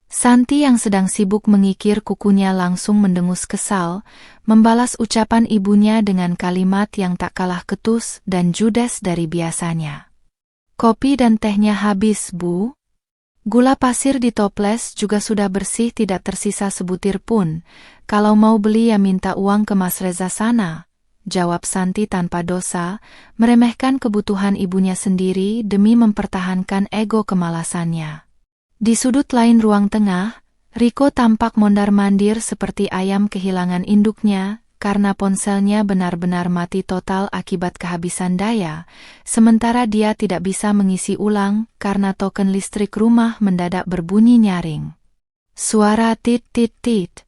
Santi yang sedang sibuk mengikir kukunya langsung mendengus kesal, membalas ucapan ibunya dengan kalimat yang tak kalah ketus dan judes dari biasanya. "Kopi dan tehnya habis, Bu. Gula pasir di toples juga sudah bersih, tidak tersisa sebutir pun. Kalau mau beli ya minta uang ke Mas Reza sana," jawab Santi tanpa dosa, meremehkan kebutuhan ibunya sendiri demi mempertahankan ego kemalasannya. Di sudut lain ruang tengah, Riko tampak mondar-mandir seperti ayam kehilangan induknya karena ponselnya benar-benar mati total akibat kehabisan daya, sementara dia tidak bisa mengisi ulang karena token listrik rumah mendadak berbunyi nyaring. Suara tit-tit-tit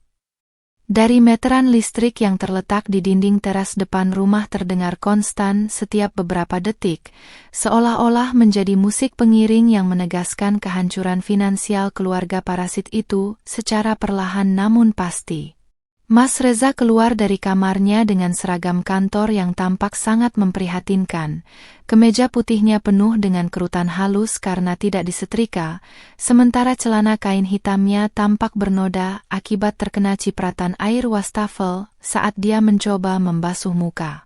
dari meteran listrik yang terletak di dinding teras depan rumah terdengar konstan setiap beberapa detik, seolah-olah menjadi musik pengiring yang menegaskan kehancuran finansial keluarga parasit itu secara perlahan namun pasti. Mas Reza keluar dari kamarnya dengan seragam kantor yang tampak sangat memprihatinkan. Kemeja putihnya penuh dengan kerutan halus karena tidak disetrika, sementara celana kain hitamnya tampak bernoda akibat terkena cipratan air wastafel saat dia mencoba membasuh muka.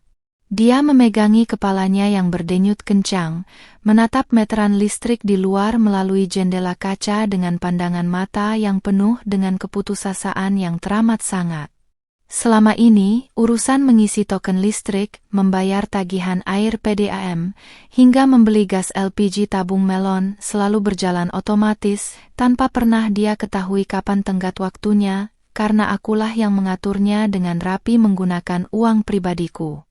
Dia memegangi kepalanya yang berdenyut kencang, menatap meteran listrik di luar melalui jendela kaca dengan pandangan mata yang penuh dengan keputusasaan yang teramat sangat. Selama ini, urusan mengisi token listrik, membayar tagihan air PDAM, hingga membeli gas LPG tabung melon selalu berjalan otomatis, tanpa pernah dia ketahui kapan tenggat waktunya, karena akulah yang mengaturnya dengan rapi menggunakan uang pribadiku.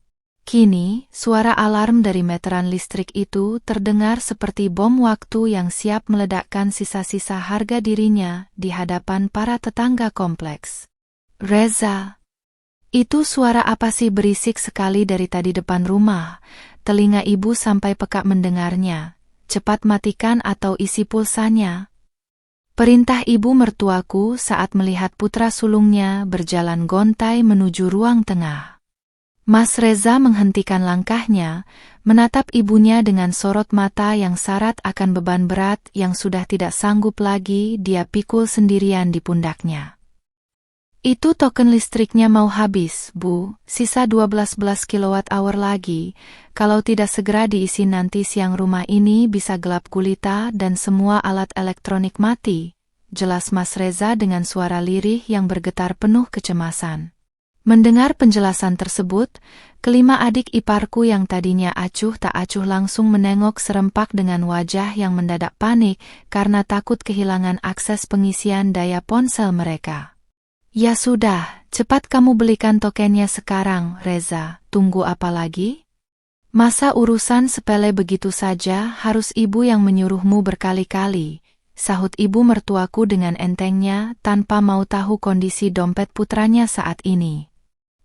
Kini, suara alarm dari meteran listrik itu terdengar seperti bom waktu yang siap meledakkan sisa-sisa harga dirinya di hadapan para tetangga kompleks. Reza. Itu suara apa sih berisik sekali dari tadi depan rumah? Telinga ibu sampai peka mendengarnya. Cepat matikan atau isi pulsanya. Perintah ibu mertuaku saat melihat putra sulungnya berjalan gontai menuju ruang tengah. Mas Reza menghentikan langkahnya, menatap ibunya dengan sorot mata yang syarat akan beban berat yang sudah tidak sanggup lagi dia pikul sendirian di pundaknya. Itu token listriknya mau habis, Bu. Sisa 12 kWh lagi. Kalau tidak segera diisi nanti siang rumah ini bisa gelap gulita dan semua alat elektronik mati. Jelas Mas Reza dengan suara lirih yang bergetar penuh kecemasan. Mendengar penjelasan tersebut, kelima adik iparku yang tadinya acuh tak acuh langsung menengok serempak dengan wajah yang mendadak panik karena takut kehilangan akses pengisian daya ponsel mereka. Ya sudah, cepat kamu belikan tokennya sekarang, Reza. Tunggu apa lagi? Masa urusan sepele begitu saja harus ibu yang menyuruhmu berkali-kali, sahut ibu mertuaku dengan entengnya tanpa mau tahu kondisi dompet putranya saat ini.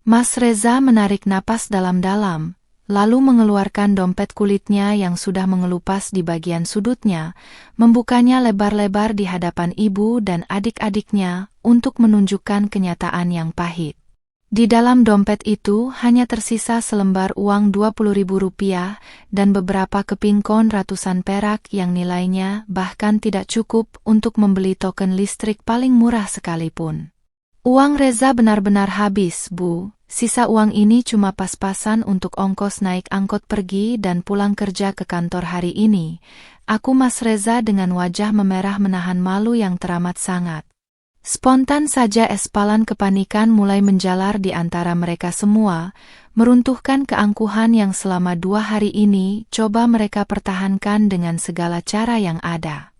Mas Reza menarik napas dalam-dalam, lalu mengeluarkan dompet kulitnya yang sudah mengelupas di bagian sudutnya, membukanya lebar-lebar di hadapan ibu dan adik-adiknya untuk menunjukkan kenyataan yang pahit. Di dalam dompet itu hanya tersisa selembar uang Rp20.000 dan beberapa keping kon ratusan perak yang nilainya bahkan tidak cukup untuk membeli token listrik paling murah sekalipun. Uang Reza benar-benar habis, Bu. Sisa uang ini cuma pas-pasan untuk ongkos naik angkot pergi dan pulang kerja ke kantor hari ini. Aku Mas Reza dengan wajah memerah menahan malu yang teramat sangat. Spontan saja espalan kepanikan mulai menjalar di antara mereka semua, meruntuhkan keangkuhan yang selama 2 hari ini coba mereka pertahankan dengan segala cara yang ada.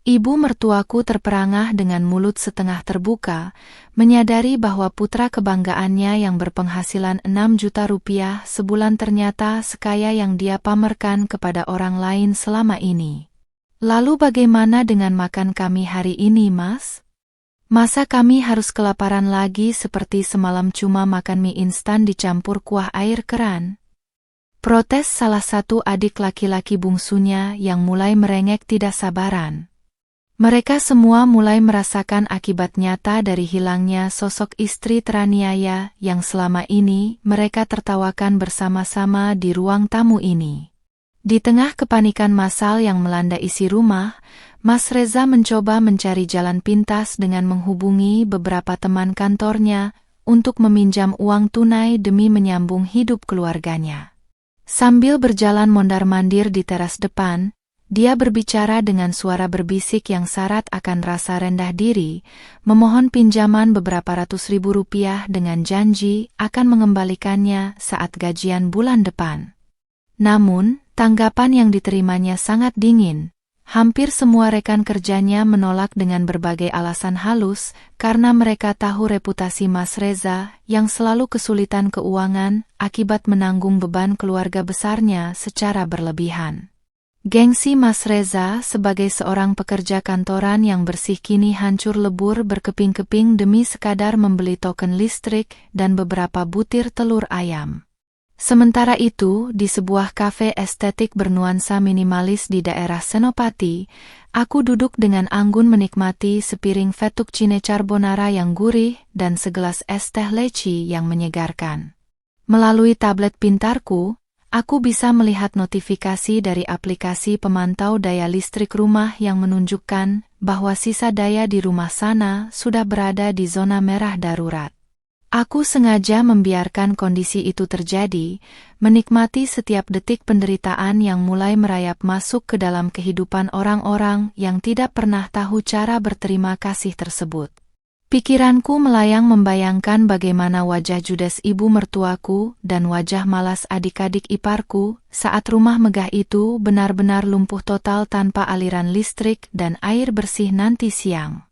Ibu mertuaku terperangah dengan mulut setengah terbuka, menyadari bahwa putra kebanggaannya yang berpenghasilan 6 juta rupiah sebulan ternyata sekaya yang dia pamerkan kepada orang lain selama ini. Lalu bagaimana dengan makan kami hari ini, Mas? Masa kami harus kelaparan lagi seperti semalam cuma makan mie instan dicampur kuah air keran? Protes salah satu adik laki-laki bungsunya yang mulai merengek tidak sabaran. Mereka semua mulai merasakan akibat nyata dari hilangnya sosok istri teraniaya yang selama ini mereka tertawakan bersama-sama di ruang tamu ini. Di tengah kepanikan massal yang melanda isi rumah, Mas Reza mencoba mencari jalan pintas dengan menghubungi beberapa teman kantornya untuk meminjam uang tunai demi menyambung hidup keluarganya. Sambil berjalan mondar-mandir di teras depan, dia berbicara dengan suara berbisik yang syarat akan rasa rendah diri, memohon pinjaman beberapa ratus ribu rupiah dengan janji akan mengembalikannya saat gajian bulan depan. Namun, tanggapan yang diterimanya sangat dingin. Hampir semua rekan kerjanya menolak dengan berbagai alasan halus karena mereka tahu reputasi Mas Reza yang selalu kesulitan keuangan akibat menanggung beban keluarga besarnya secara berlebihan. Gengsi Mas Reza sebagai seorang pekerja kantoran yang bersih kini hancur lebur berkeping-keping demi sekadar membeli token listrik dan beberapa butir telur ayam. Sementara itu, di sebuah kafe estetik bernuansa minimalis di daerah Senopati, Aku duduk dengan anggun menikmati sepiring fettuccine carbonara yang gurih dan segelas es teh leci yang menyegarkan. Melalui tablet pintarku, aku bisa melihat notifikasi dari aplikasi pemantau daya listrik rumah yang menunjukkan bahwa sisa daya di rumah sana sudah berada di zona merah darurat. Aku sengaja membiarkan kondisi itu terjadi, menikmati setiap detik penderitaan yang mulai merayap masuk ke dalam kehidupan orang-orang yang tidak pernah tahu cara berterima kasih tersebut. Pikiranku melayang membayangkan bagaimana wajah judes ibu mertuaku dan wajah malas adik-adik iparku saat rumah megah itu benar-benar lumpuh total tanpa aliran listrik dan air bersih nanti siang.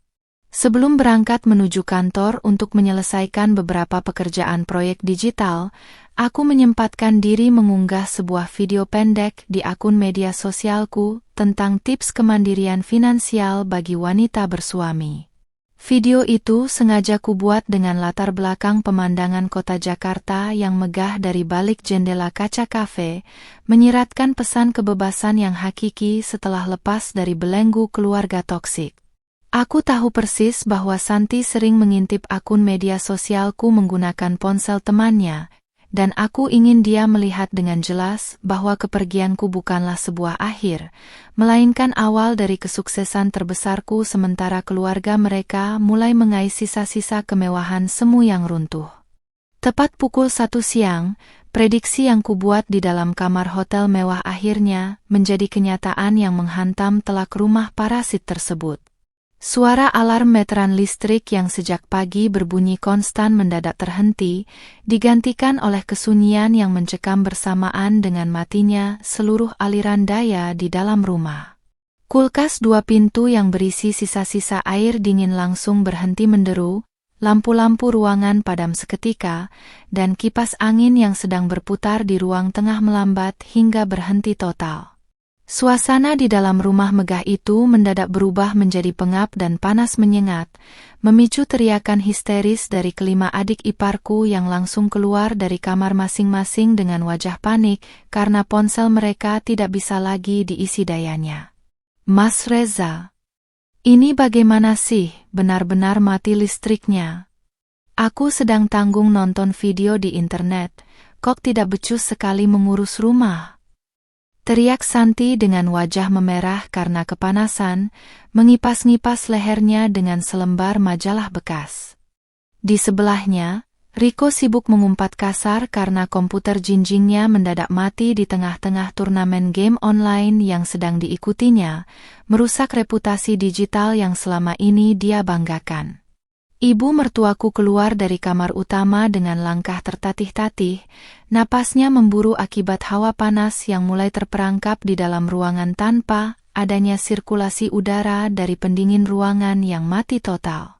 Sebelum berangkat menuju kantor untuk menyelesaikan beberapa pekerjaan proyek digital, aku menyempatkan diri mengunggah sebuah video pendek di akun media sosialku tentang tips kemandirian finansial bagi wanita bersuami. Video itu sengaja kubuat dengan latar belakang pemandangan kota Jakarta yang megah dari balik jendela kaca kafe, menyiratkan pesan kebebasan yang hakiki setelah lepas dari belenggu keluarga toksik. Aku tahu persis bahwa Santi sering mengintip akun media sosialku menggunakan ponsel temannya, dan aku ingin dia melihat dengan jelas bahwa kepergianku bukanlah sebuah akhir, melainkan awal dari kesuksesan terbesarku sementara keluarga mereka mulai mengais sisa-sisa kemewahan semu yang runtuh. Tepat pukul 1 siang, prediksi yang kubuat di dalam kamar hotel mewah akhirnya menjadi kenyataan yang menghantam telak rumah parasit tersebut. Suara alarm meteran listrik yang sejak pagi berbunyi konstan mendadak terhenti, digantikan oleh kesunyian yang mencekam bersamaan dengan matinya seluruh aliran daya di dalam rumah. Kulkas 2 pintu yang berisi sisa-sisa air dingin langsung berhenti menderu, lampu-lampu ruangan padam seketika, dan kipas angin yang sedang berputar di ruang tengah melambat hingga berhenti total. Suasana di dalam rumah megah itu mendadak berubah menjadi pengap dan panas menyengat, memicu teriakan histeris dari kelima adik iparku yang langsung keluar dari kamar masing-masing dengan wajah panik karena ponsel mereka tidak bisa lagi diisi dayanya. "Mas Reza, ini bagaimana sih, benar-benar mati listriknya? Aku sedang tanggung nonton video di internet, kok tidak becus sekali mengurus rumah?" Teriak Santi dengan wajah memerah karena kepanasan, mengipas-ngipas lehernya dengan selembar majalah bekas. Di sebelahnya, Riko sibuk mengumpat kasar karena komputer jinjingnya mendadak mati di tengah-tengah turnamen game online yang sedang diikutinya, merusak reputasi digital yang selama ini dia banggakan. Ibu mertuaku keluar dari kamar utama dengan langkah tertatih-tatih, napasnya memburu akibat hawa panas yang mulai terperangkap di dalam ruangan tanpa adanya sirkulasi udara dari pendingin ruangan yang mati total.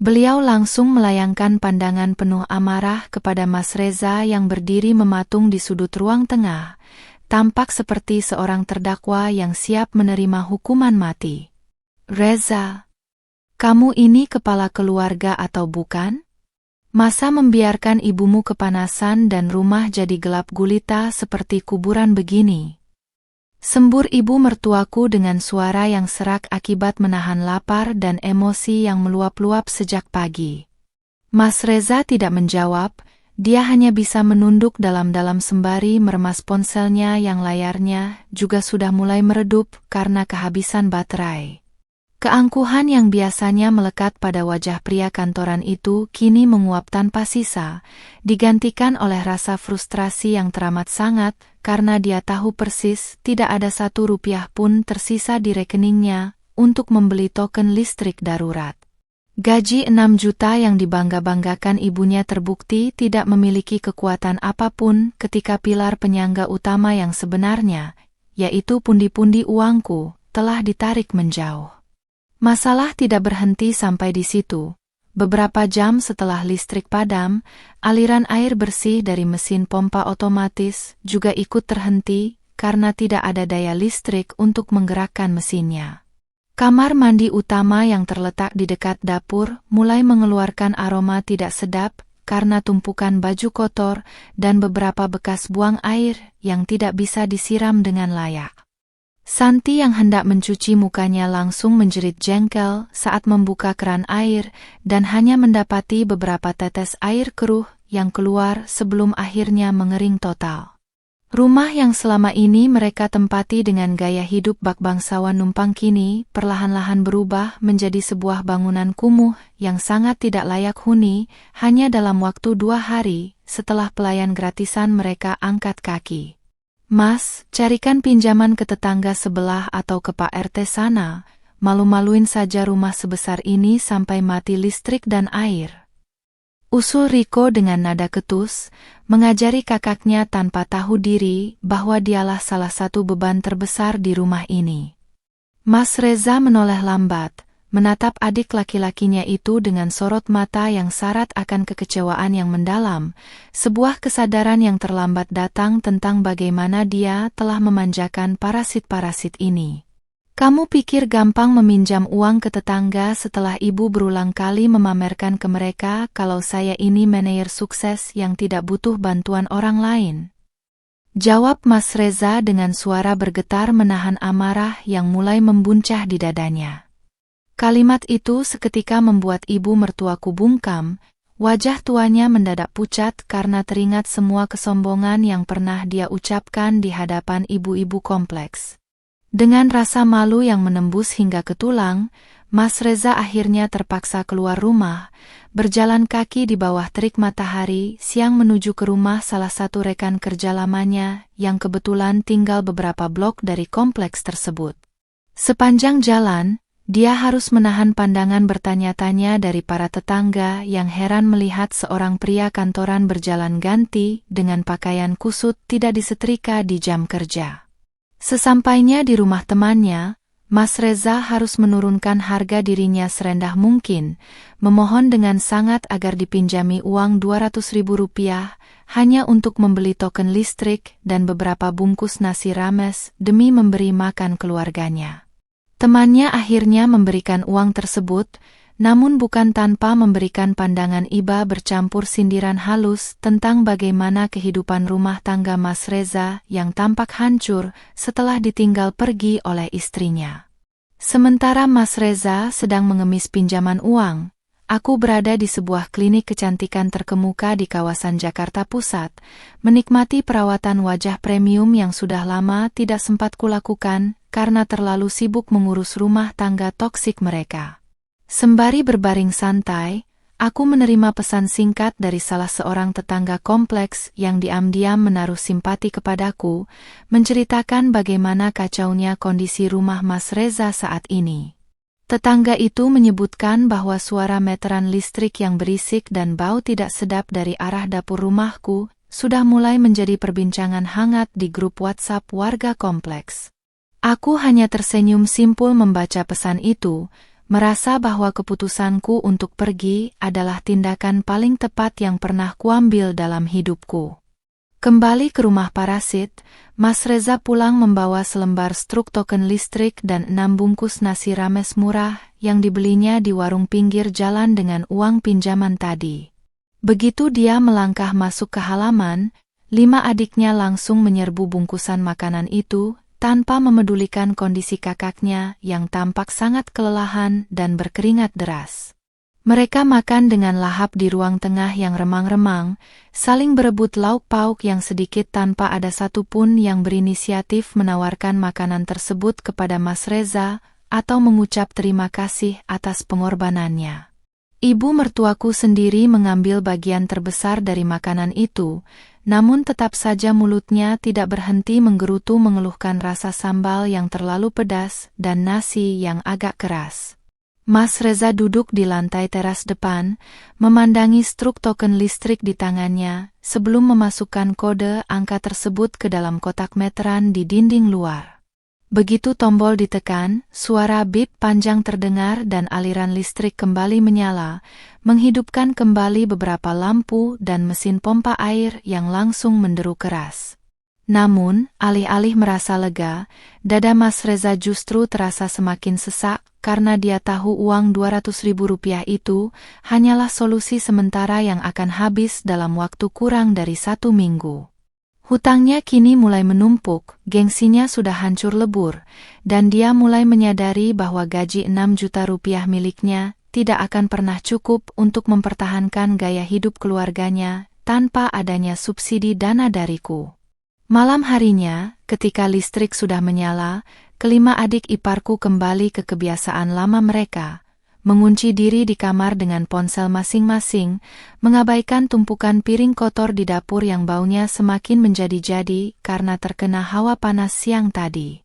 Beliau langsung melayangkan pandangan penuh amarah kepada Mas Reza yang berdiri mematung di sudut ruang tengah, tampak seperti seorang terdakwa yang siap menerima hukuman mati. "Reza, kamu ini kepala keluarga atau bukan? Masa membiarkan ibumu kepanasan dan rumah jadi gelap gulita seperti kuburan begini?" Sembur ibu mertuaku dengan suara yang serak akibat menahan lapar dan emosi yang meluap-luap sejak pagi. Mas Reza tidak menjawab, dia hanya bisa menunduk dalam-dalam sembari meremas ponselnya yang layarnya juga sudah mulai meredup karena kehabisan baterai. Keangkuhan yang biasanya melekat pada wajah pria kantoran itu kini menguap tanpa sisa, digantikan oleh rasa frustrasi yang teramat sangat karena dia tahu persis tidak ada 1 rupiah pun tersisa di rekeningnya untuk membeli token listrik darurat. Gaji 6 juta yang dibangga-banggakan ibunya terbukti tidak memiliki kekuatan apapun ketika pilar penyangga utama yang sebenarnya, yaitu pundi-pundi uangku, telah ditarik menjauh. Masalah tidak berhenti sampai di situ. Beberapa jam setelah listrik padam, aliran air bersih dari mesin pompa otomatis juga ikut terhenti karena tidak ada daya listrik untuk menggerakkan mesinnya. Kamar mandi utama yang terletak di dekat dapur mulai mengeluarkan aroma tidak sedap karena tumpukan baju kotor dan beberapa bekas buang air yang tidak bisa disiram dengan layak. Santi yang hendak mencuci mukanya langsung menjerit jengkel saat membuka keran air dan hanya mendapati beberapa tetes air keruh yang keluar sebelum akhirnya mengering total. Rumah yang selama ini mereka tempati dengan gaya hidup bak bangsawan numpang kini perlahan-lahan berubah menjadi sebuah bangunan kumuh yang sangat tidak layak huni hanya dalam waktu 2 hari setelah pelayan gratisan mereka angkat kaki. "Mas, carikan pinjaman ke tetangga sebelah atau ke Pak RT sana, malu-maluin saja rumah sebesar ini sampai mati listrik dan air," usul Riko dengan nada ketus, mengajari kakaknya tanpa tahu diri bahwa dialah salah satu beban terbesar di rumah ini. Mas Reza menoleh lambat, menatap adik laki-lakinya itu dengan sorot mata yang syarat akan kekecewaan yang mendalam, sebuah kesadaran yang terlambat datang tentang bagaimana dia telah memanjakan parasit-parasit ini. "Kamu pikir gampang meminjam uang ke tetangga setelah ibu berulang kali memamerkan ke mereka kalau saya ini manajer sukses yang tidak butuh bantuan orang lain?" jawab Mas Reza dengan suara bergetar menahan amarah yang mulai membuncah di dadanya. Kalimat itu seketika membuat ibu mertuaku bungkam, wajah tuanya mendadak pucat karena teringat semua kesombongan yang pernah dia ucapkan di hadapan ibu-ibu kompleks. Dengan rasa malu yang menembus hingga ke tulang, Mas Reza akhirnya terpaksa keluar rumah, berjalan kaki di bawah terik matahari siang menuju ke rumah salah satu rekan kerja lamanya yang kebetulan tinggal beberapa blok dari kompleks tersebut. Sepanjang jalan, dia harus menahan pandangan bertanya-tanya dari para tetangga yang heran melihat seorang pria kantoran berjalan ganti dengan pakaian kusut tidak disetrika di jam kerja. Sesampainya di rumah temannya, Mas Reza harus menurunkan harga dirinya serendah mungkin, memohon dengan sangat agar dipinjami uang Rp200.000 hanya untuk membeli token listrik dan beberapa bungkus nasi rames demi memberi makan keluarganya. Temannya akhirnya memberikan uang tersebut, namun bukan tanpa memberikan pandangan iba bercampur sindiran halus tentang bagaimana kehidupan rumah tangga Mas Reza yang tampak hancur setelah ditinggal pergi oleh istrinya. Sementara Mas Reza sedang mengemis pinjaman uang, aku berada di sebuah klinik kecantikan terkemuka di kawasan Jakarta Pusat, menikmati perawatan wajah premium yang sudah lama tidak sempat kulakukan karena terlalu sibuk mengurus rumah tangga toksik mereka. Sembari berbaring santai, aku menerima pesan singkat dari salah seorang tetangga kompleks yang diam-diam menaruh simpati kepadaku, menceritakan bagaimana kacaunya kondisi rumah Mas Reza saat ini. Tetangga itu menyebutkan bahwa suara meteran listrik yang berisik dan bau tidak sedap dari arah dapur rumahku sudah mulai menjadi perbincangan hangat di grup WhatsApp warga kompleks. Aku hanya tersenyum simpul membaca pesan itu, merasa bahwa keputusanku untuk pergi adalah tindakan paling tepat yang pernah kuambil dalam hidupku. Kembali ke rumah parasit, Mas Reza pulang membawa selembar struk token listrik dan 6 bungkus nasi rames murah yang dibelinya di warung pinggir jalan dengan uang pinjaman tadi. Begitu dia melangkah masuk ke halaman, 5 adiknya langsung menyerbu bungkusan makanan itu, tanpa memedulikan kondisi kakaknya yang tampak sangat kelelahan dan berkeringat deras. Mereka makan dengan lahap di ruang tengah yang remang-remang, saling berebut lauk pauk yang sedikit tanpa ada satupun yang berinisiatif menawarkan makanan tersebut kepada Mas Reza atau mengucap terima kasih atas pengorbanannya. Ibu mertuaku sendiri mengambil bagian terbesar dari makanan itu, namun tetap saja mulutnya tidak berhenti menggerutu mengeluhkan rasa sambal yang terlalu pedas dan nasi yang agak keras. Mas Reza duduk di lantai teras depan, memandangi struk token listrik di tangannya, sebelum memasukkan kode angka tersebut ke dalam kotak meteran di dinding luar. Begitu tombol ditekan, suara bip panjang terdengar dan aliran listrik kembali menyala, menghidupkan kembali beberapa lampu dan mesin pompa air yang langsung menderu keras. Namun, alih-alih merasa lega, dada Mas Reza justru terasa semakin sesak karena dia tahu uang Rp200.000 itu hanyalah solusi sementara yang akan habis dalam waktu kurang dari 1 minggu. Hutangnya kini mulai menumpuk, gengsinya sudah hancur lebur, dan dia mulai menyadari bahwa gaji 6 juta rupiah miliknya tidak akan pernah cukup untuk mempertahankan gaya hidup keluarganya tanpa adanya subsidi dana dariku. Malam harinya, ketika listrik sudah menyala, kelima adik iparku kembali ke kebiasaan lama mereka, mengunci diri di kamar dengan ponsel masing-masing, mengabaikan tumpukan piring kotor di dapur yang baunya semakin menjadi-jadi karena terkena hawa panas siang tadi.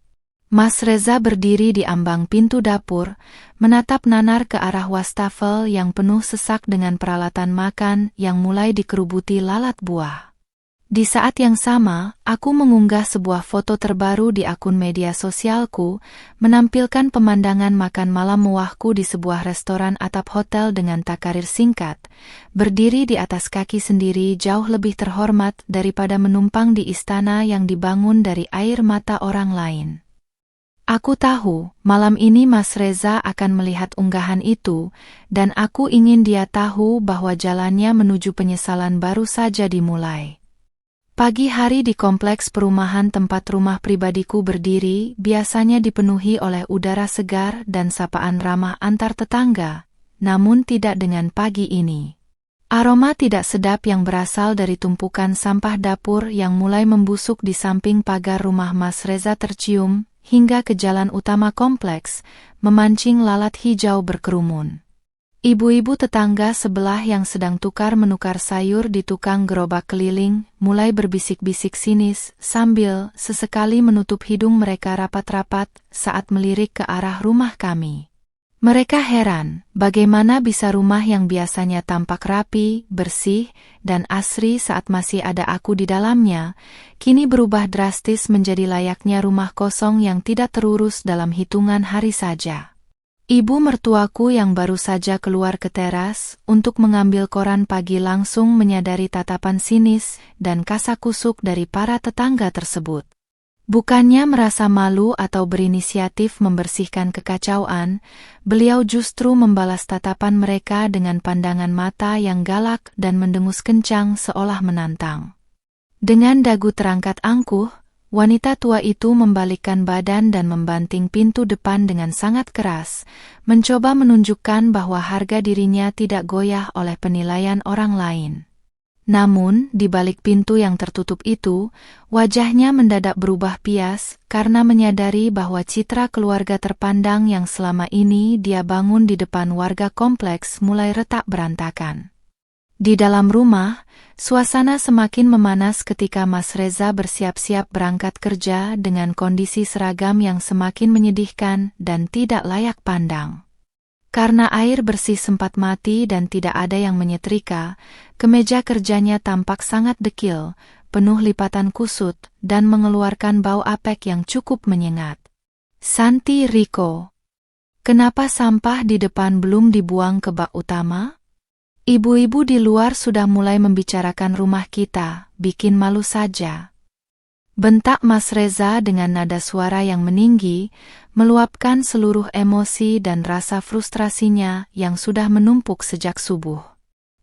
Mas Reza berdiri di ambang pintu dapur, menatap nanar ke arah wastafel yang penuh sesak dengan peralatan makan yang mulai dikerubuti lalat buah. Di saat yang sama, aku mengunggah sebuah foto terbaru di akun media sosialku, menampilkan pemandangan makan malam mewahku di sebuah restoran atap hotel dengan takarir singkat, berdiri di atas kaki sendiri jauh lebih terhormat daripada menumpang di istana yang dibangun dari air mata orang lain. Aku tahu, malam ini Mas Reza akan melihat unggahan itu, dan aku ingin dia tahu bahwa jalannya menuju penyesalan baru saja dimulai. Pagi hari di kompleks perumahan tempat rumah pribadiku berdiri biasanya dipenuhi oleh udara segar dan sapaan ramah antar tetangga, namun tidak dengan pagi ini. Aroma tidak sedap yang berasal dari tumpukan sampah dapur yang mulai membusuk di samping pagar rumah Mas Reza tercium hingga ke jalan utama kompleks, memancing lalat hijau berkerumun. Ibu-ibu tetangga sebelah yang sedang tukar-menukar sayur di tukang gerobak keliling mulai berbisik-bisik sinis sambil sesekali menutup hidung mereka rapat-rapat saat melirik ke arah rumah kami. Mereka heran, bagaimana bisa rumah yang biasanya tampak rapi, bersih, dan asri saat masih ada aku di dalamnya, kini berubah drastis menjadi layaknya rumah kosong yang tidak terurus dalam hitungan hari saja. Ibu mertuaku yang baru saja keluar ke teras untuk mengambil koran pagi langsung menyadari tatapan sinis dan kasakusuk dari para tetangga tersebut. Bukannya merasa malu atau berinisiatif membersihkan kekacauan, beliau justru membalas tatapan mereka dengan pandangan mata yang galak dan mendengus kencang seolah menantang. Dengan dagu terangkat angkuh, wanita tua itu membalikkan badan dan membanting pintu depan dengan sangat keras, mencoba menunjukkan bahwa harga dirinya tidak goyah oleh penilaian orang lain. Namun, di balik pintu yang tertutup itu, wajahnya mendadak berubah pias karena menyadari bahwa citra keluarga terpandang yang selama ini dia bangun di depan warga kompleks mulai retak berantakan. Di dalam rumah, suasana semakin memanas ketika Mas Reza bersiap-siap berangkat kerja dengan kondisi seragam yang semakin menyedihkan dan tidak layak pandang. Karena air bersih sempat mati dan tidak ada yang menyetrika, kemeja kerjanya tampak sangat dekil, penuh lipatan kusut, dan mengeluarkan bau apek yang cukup menyengat. "Santi, Riko, kenapa sampah di depan belum dibuang ke bak utama? Ibu-ibu di luar sudah mulai membicarakan rumah kita, bikin malu saja," bentak Mas Reza dengan nada suara yang meninggi, meluapkan seluruh emosi dan rasa frustrasinya yang sudah menumpuk sejak subuh.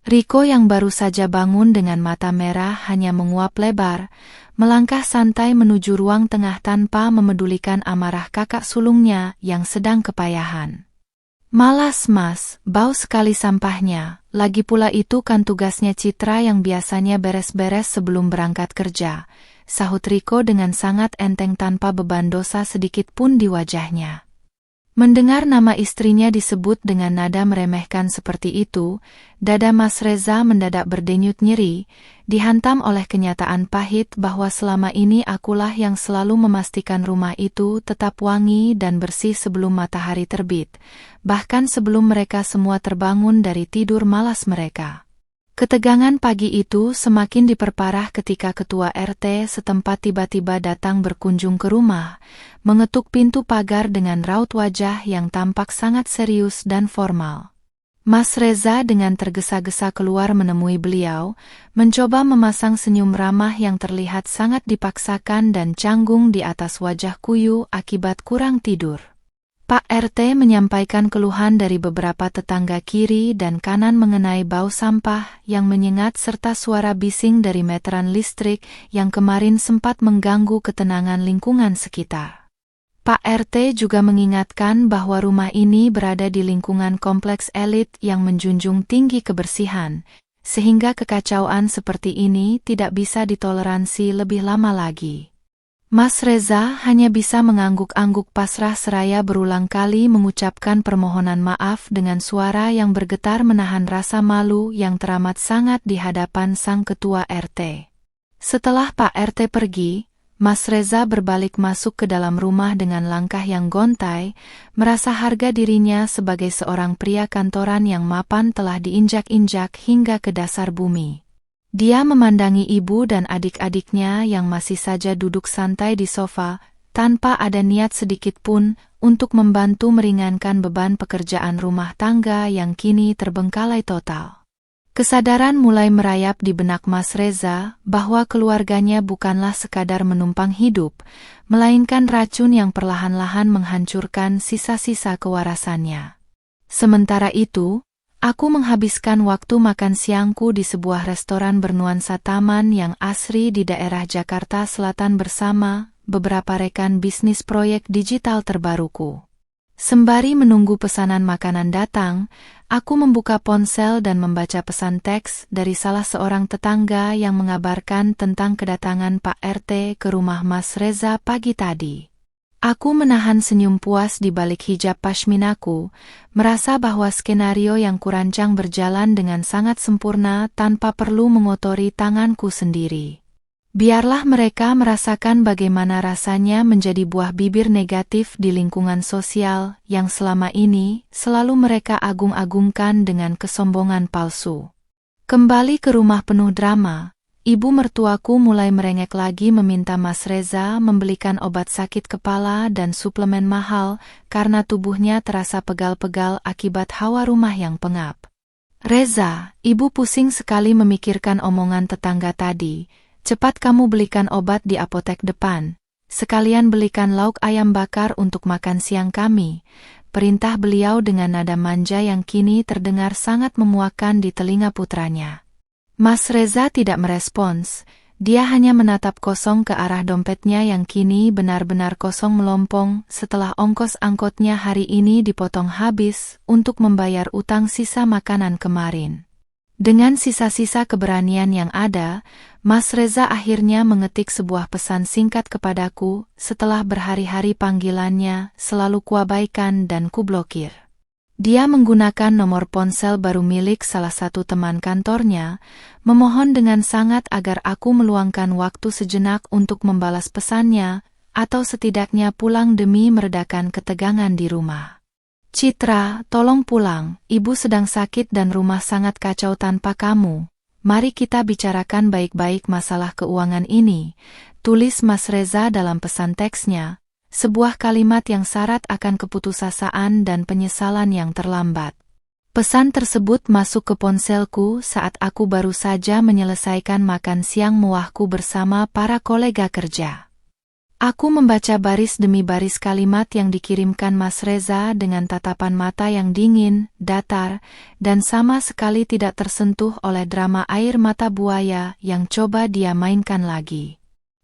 Riko yang baru saja bangun dengan mata merah hanya menguap lebar, melangkah santai menuju ruang tengah tanpa memedulikan amarah kakak sulungnya yang sedang kepayahan. "Malas Mas, bau sekali sampahnya, lagi pula itu kan tugasnya Citra yang biasanya beres-beres sebelum berangkat kerja," sahut Riko dengan sangat enteng tanpa beban dosa sedikit pun di wajahnya. Mendengar nama istrinya disebut dengan nada meremehkan seperti itu, dada Mas Reza mendadak berdenyut nyeri, dihantam oleh kenyataan pahit bahwa selama ini akulah yang selalu memastikan rumah itu tetap wangi dan bersih sebelum matahari terbit, bahkan sebelum mereka semua terbangun dari tidur malas mereka. Ketegangan pagi itu semakin diperparah ketika ketua RT setempat tiba-tiba datang berkunjung ke rumah, mengetuk pintu pagar dengan raut wajah yang tampak sangat serius dan formal. Mas Reza dengan tergesa-gesa keluar menemui beliau, mencoba memasang senyum ramah yang terlihat sangat dipaksakan dan canggung di atas wajah Kuyu akibat kurang tidur. Pak RT menyampaikan keluhan dari beberapa tetangga kiri dan kanan mengenai bau sampah yang menyengat serta suara bising dari meteran listrik yang kemarin sempat mengganggu ketenangan lingkungan sekitar. Pak RT juga mengingatkan bahwa rumah ini berada di lingkungan kompleks elit yang menjunjung tinggi kebersihan, sehingga kekacauan seperti ini tidak bisa ditoleransi lebih lama lagi. Mas Reza hanya bisa mengangguk-angguk pasrah seraya berulang kali mengucapkan permohonan maaf dengan suara yang bergetar menahan rasa malu yang teramat sangat di hadapan sang ketua RT. Setelah Pak RT pergi, Mas Reza berbalik masuk ke dalam rumah dengan langkah yang gontai, merasa harga dirinya sebagai seorang pria kantoran yang mapan telah diinjak-injak hingga ke dasar bumi. Dia memandangi ibu dan adik-adiknya yang masih saja duduk santai di sofa, tanpa ada niat sedikit pun untuk membantu meringankan beban pekerjaan rumah tangga yang kini terbengkalai total. Kesadaran mulai merayap di benak Mas Reza bahwa keluarganya bukanlah sekadar menumpang hidup, melainkan racun yang perlahan-lahan menghancurkan sisa-sisa kewarasannya. Sementara itu, aku menghabiskan waktu makan siangku di sebuah restoran bernuansa taman yang asri di daerah Jakarta Selatan bersama beberapa rekan bisnis proyek digital terbaruku. Sembari menunggu pesanan makanan datang, aku membuka ponsel dan membaca pesan teks dari salah seorang tetangga yang mengabarkan tentang kedatangan Pak RT ke rumah Mas Reza pagi tadi. Aku menahan senyum puas di balik hijab pashminaku, merasa bahwa skenario yang kurancang berjalan dengan sangat sempurna tanpa perlu mengotori tanganku sendiri. Biarlah mereka merasakan bagaimana rasanya menjadi buah bibir negatif di lingkungan sosial yang selama ini selalu mereka agung-agungkan dengan kesombongan palsu. Kembali ke rumah penuh drama, ibu mertuaku mulai merengek lagi meminta Mas Reza membelikan obat sakit kepala dan suplemen mahal karena tubuhnya terasa pegal-pegal akibat hawa rumah yang pengap. "Reza, ibu pusing sekali memikirkan omongan tetangga tadi. Cepat kamu belikan obat di apotek depan. Sekalian belikan lauk ayam bakar untuk makan siang kami," perintah beliau dengan nada manja yang kini terdengar sangat memuakkan di telinga putranya. Mas Reza tidak merespons, dia hanya menatap kosong ke arah dompetnya yang kini benar-benar kosong melompong setelah ongkos angkotnya hari ini dipotong habis untuk membayar utang sisa makanan kemarin. Dengan sisa-sisa keberanian yang ada, Mas Reza akhirnya mengetik sebuah pesan singkat kepadaku setelah berhari-hari panggilannya selalu kuabaikan dan kublokir. Dia menggunakan nomor ponsel baru milik salah satu teman kantornya, memohon dengan sangat agar aku meluangkan waktu sejenak untuk membalas pesannya, atau setidaknya pulang demi meredakan ketegangan di rumah. "Citra, tolong pulang, ibu sedang sakit dan rumah sangat kacau tanpa kamu. Mari kita bicarakan baik-baik masalah keuangan ini," tulis Mas Reza dalam pesan teksnya, sebuah kalimat yang syarat akan keputusasaan dan penyesalan yang terlambat. Pesan tersebut masuk ke ponselku saat aku baru saja menyelesaikan makan siang mewahku bersama para kolega kerja. Aku membaca baris demi baris kalimat yang dikirimkan Mas Reza dengan tatapan mata yang dingin, datar, dan sama sekali tidak tersentuh oleh drama air mata buaya yang coba dia mainkan lagi.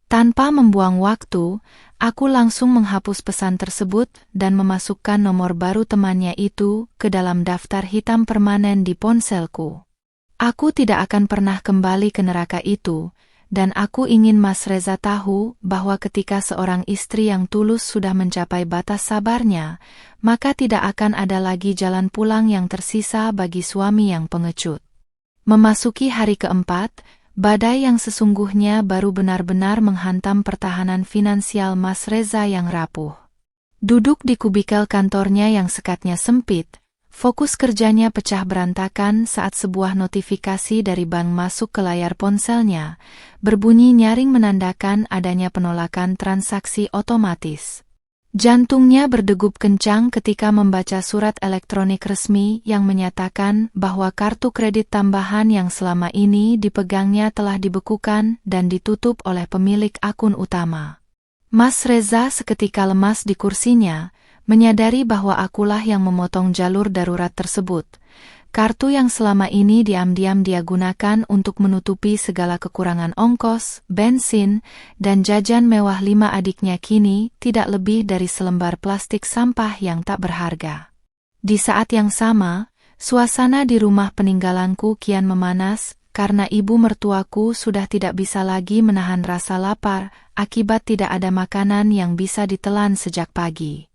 Tanpa membuang waktu, aku langsung menghapus pesan tersebut dan memasukkan nomor baru temannya itu ke dalam daftar hitam permanen di ponselku. Aku tidak akan pernah kembali ke neraka itu, dan aku ingin Mas Reza tahu bahwa ketika seorang istri yang tulus sudah mencapai batas sabarnya, maka tidak akan ada lagi jalan pulang yang tersisa bagi suami yang pengecut. Memasuki hari keempat, badai yang sesungguhnya baru benar-benar menghantam pertahanan finansial Mas Reza yang rapuh. Duduk di kubikel kantornya yang sekatnya sempit, fokus kerjanya pecah berantakan saat sebuah notifikasi dari bank masuk ke layar ponselnya, berbunyi nyaring menandakan adanya penolakan transaksi otomatis. Jantungnya berdegup kencang ketika membaca surat elektronik resmi yang menyatakan bahwa kartu kredit tambahan yang selama ini dipegangnya telah dibekukan dan ditutup oleh pemilik akun utama. Mas Reza seketika lemas di kursinya, menyadari bahwa akulah yang memotong jalur darurat tersebut. Kartu yang selama ini diam-diam dia gunakan untuk menutupi segala kekurangan ongkos, bensin, dan jajan mewah 5 adiknya kini tidak lebih dari selembar plastik sampah yang tak berharga. Di saat yang sama, suasana di rumah peninggalanku kian memanas karena ibu mertuaku sudah tidak bisa lagi menahan rasa lapar akibat tidak ada makanan yang bisa ditelan sejak pagi.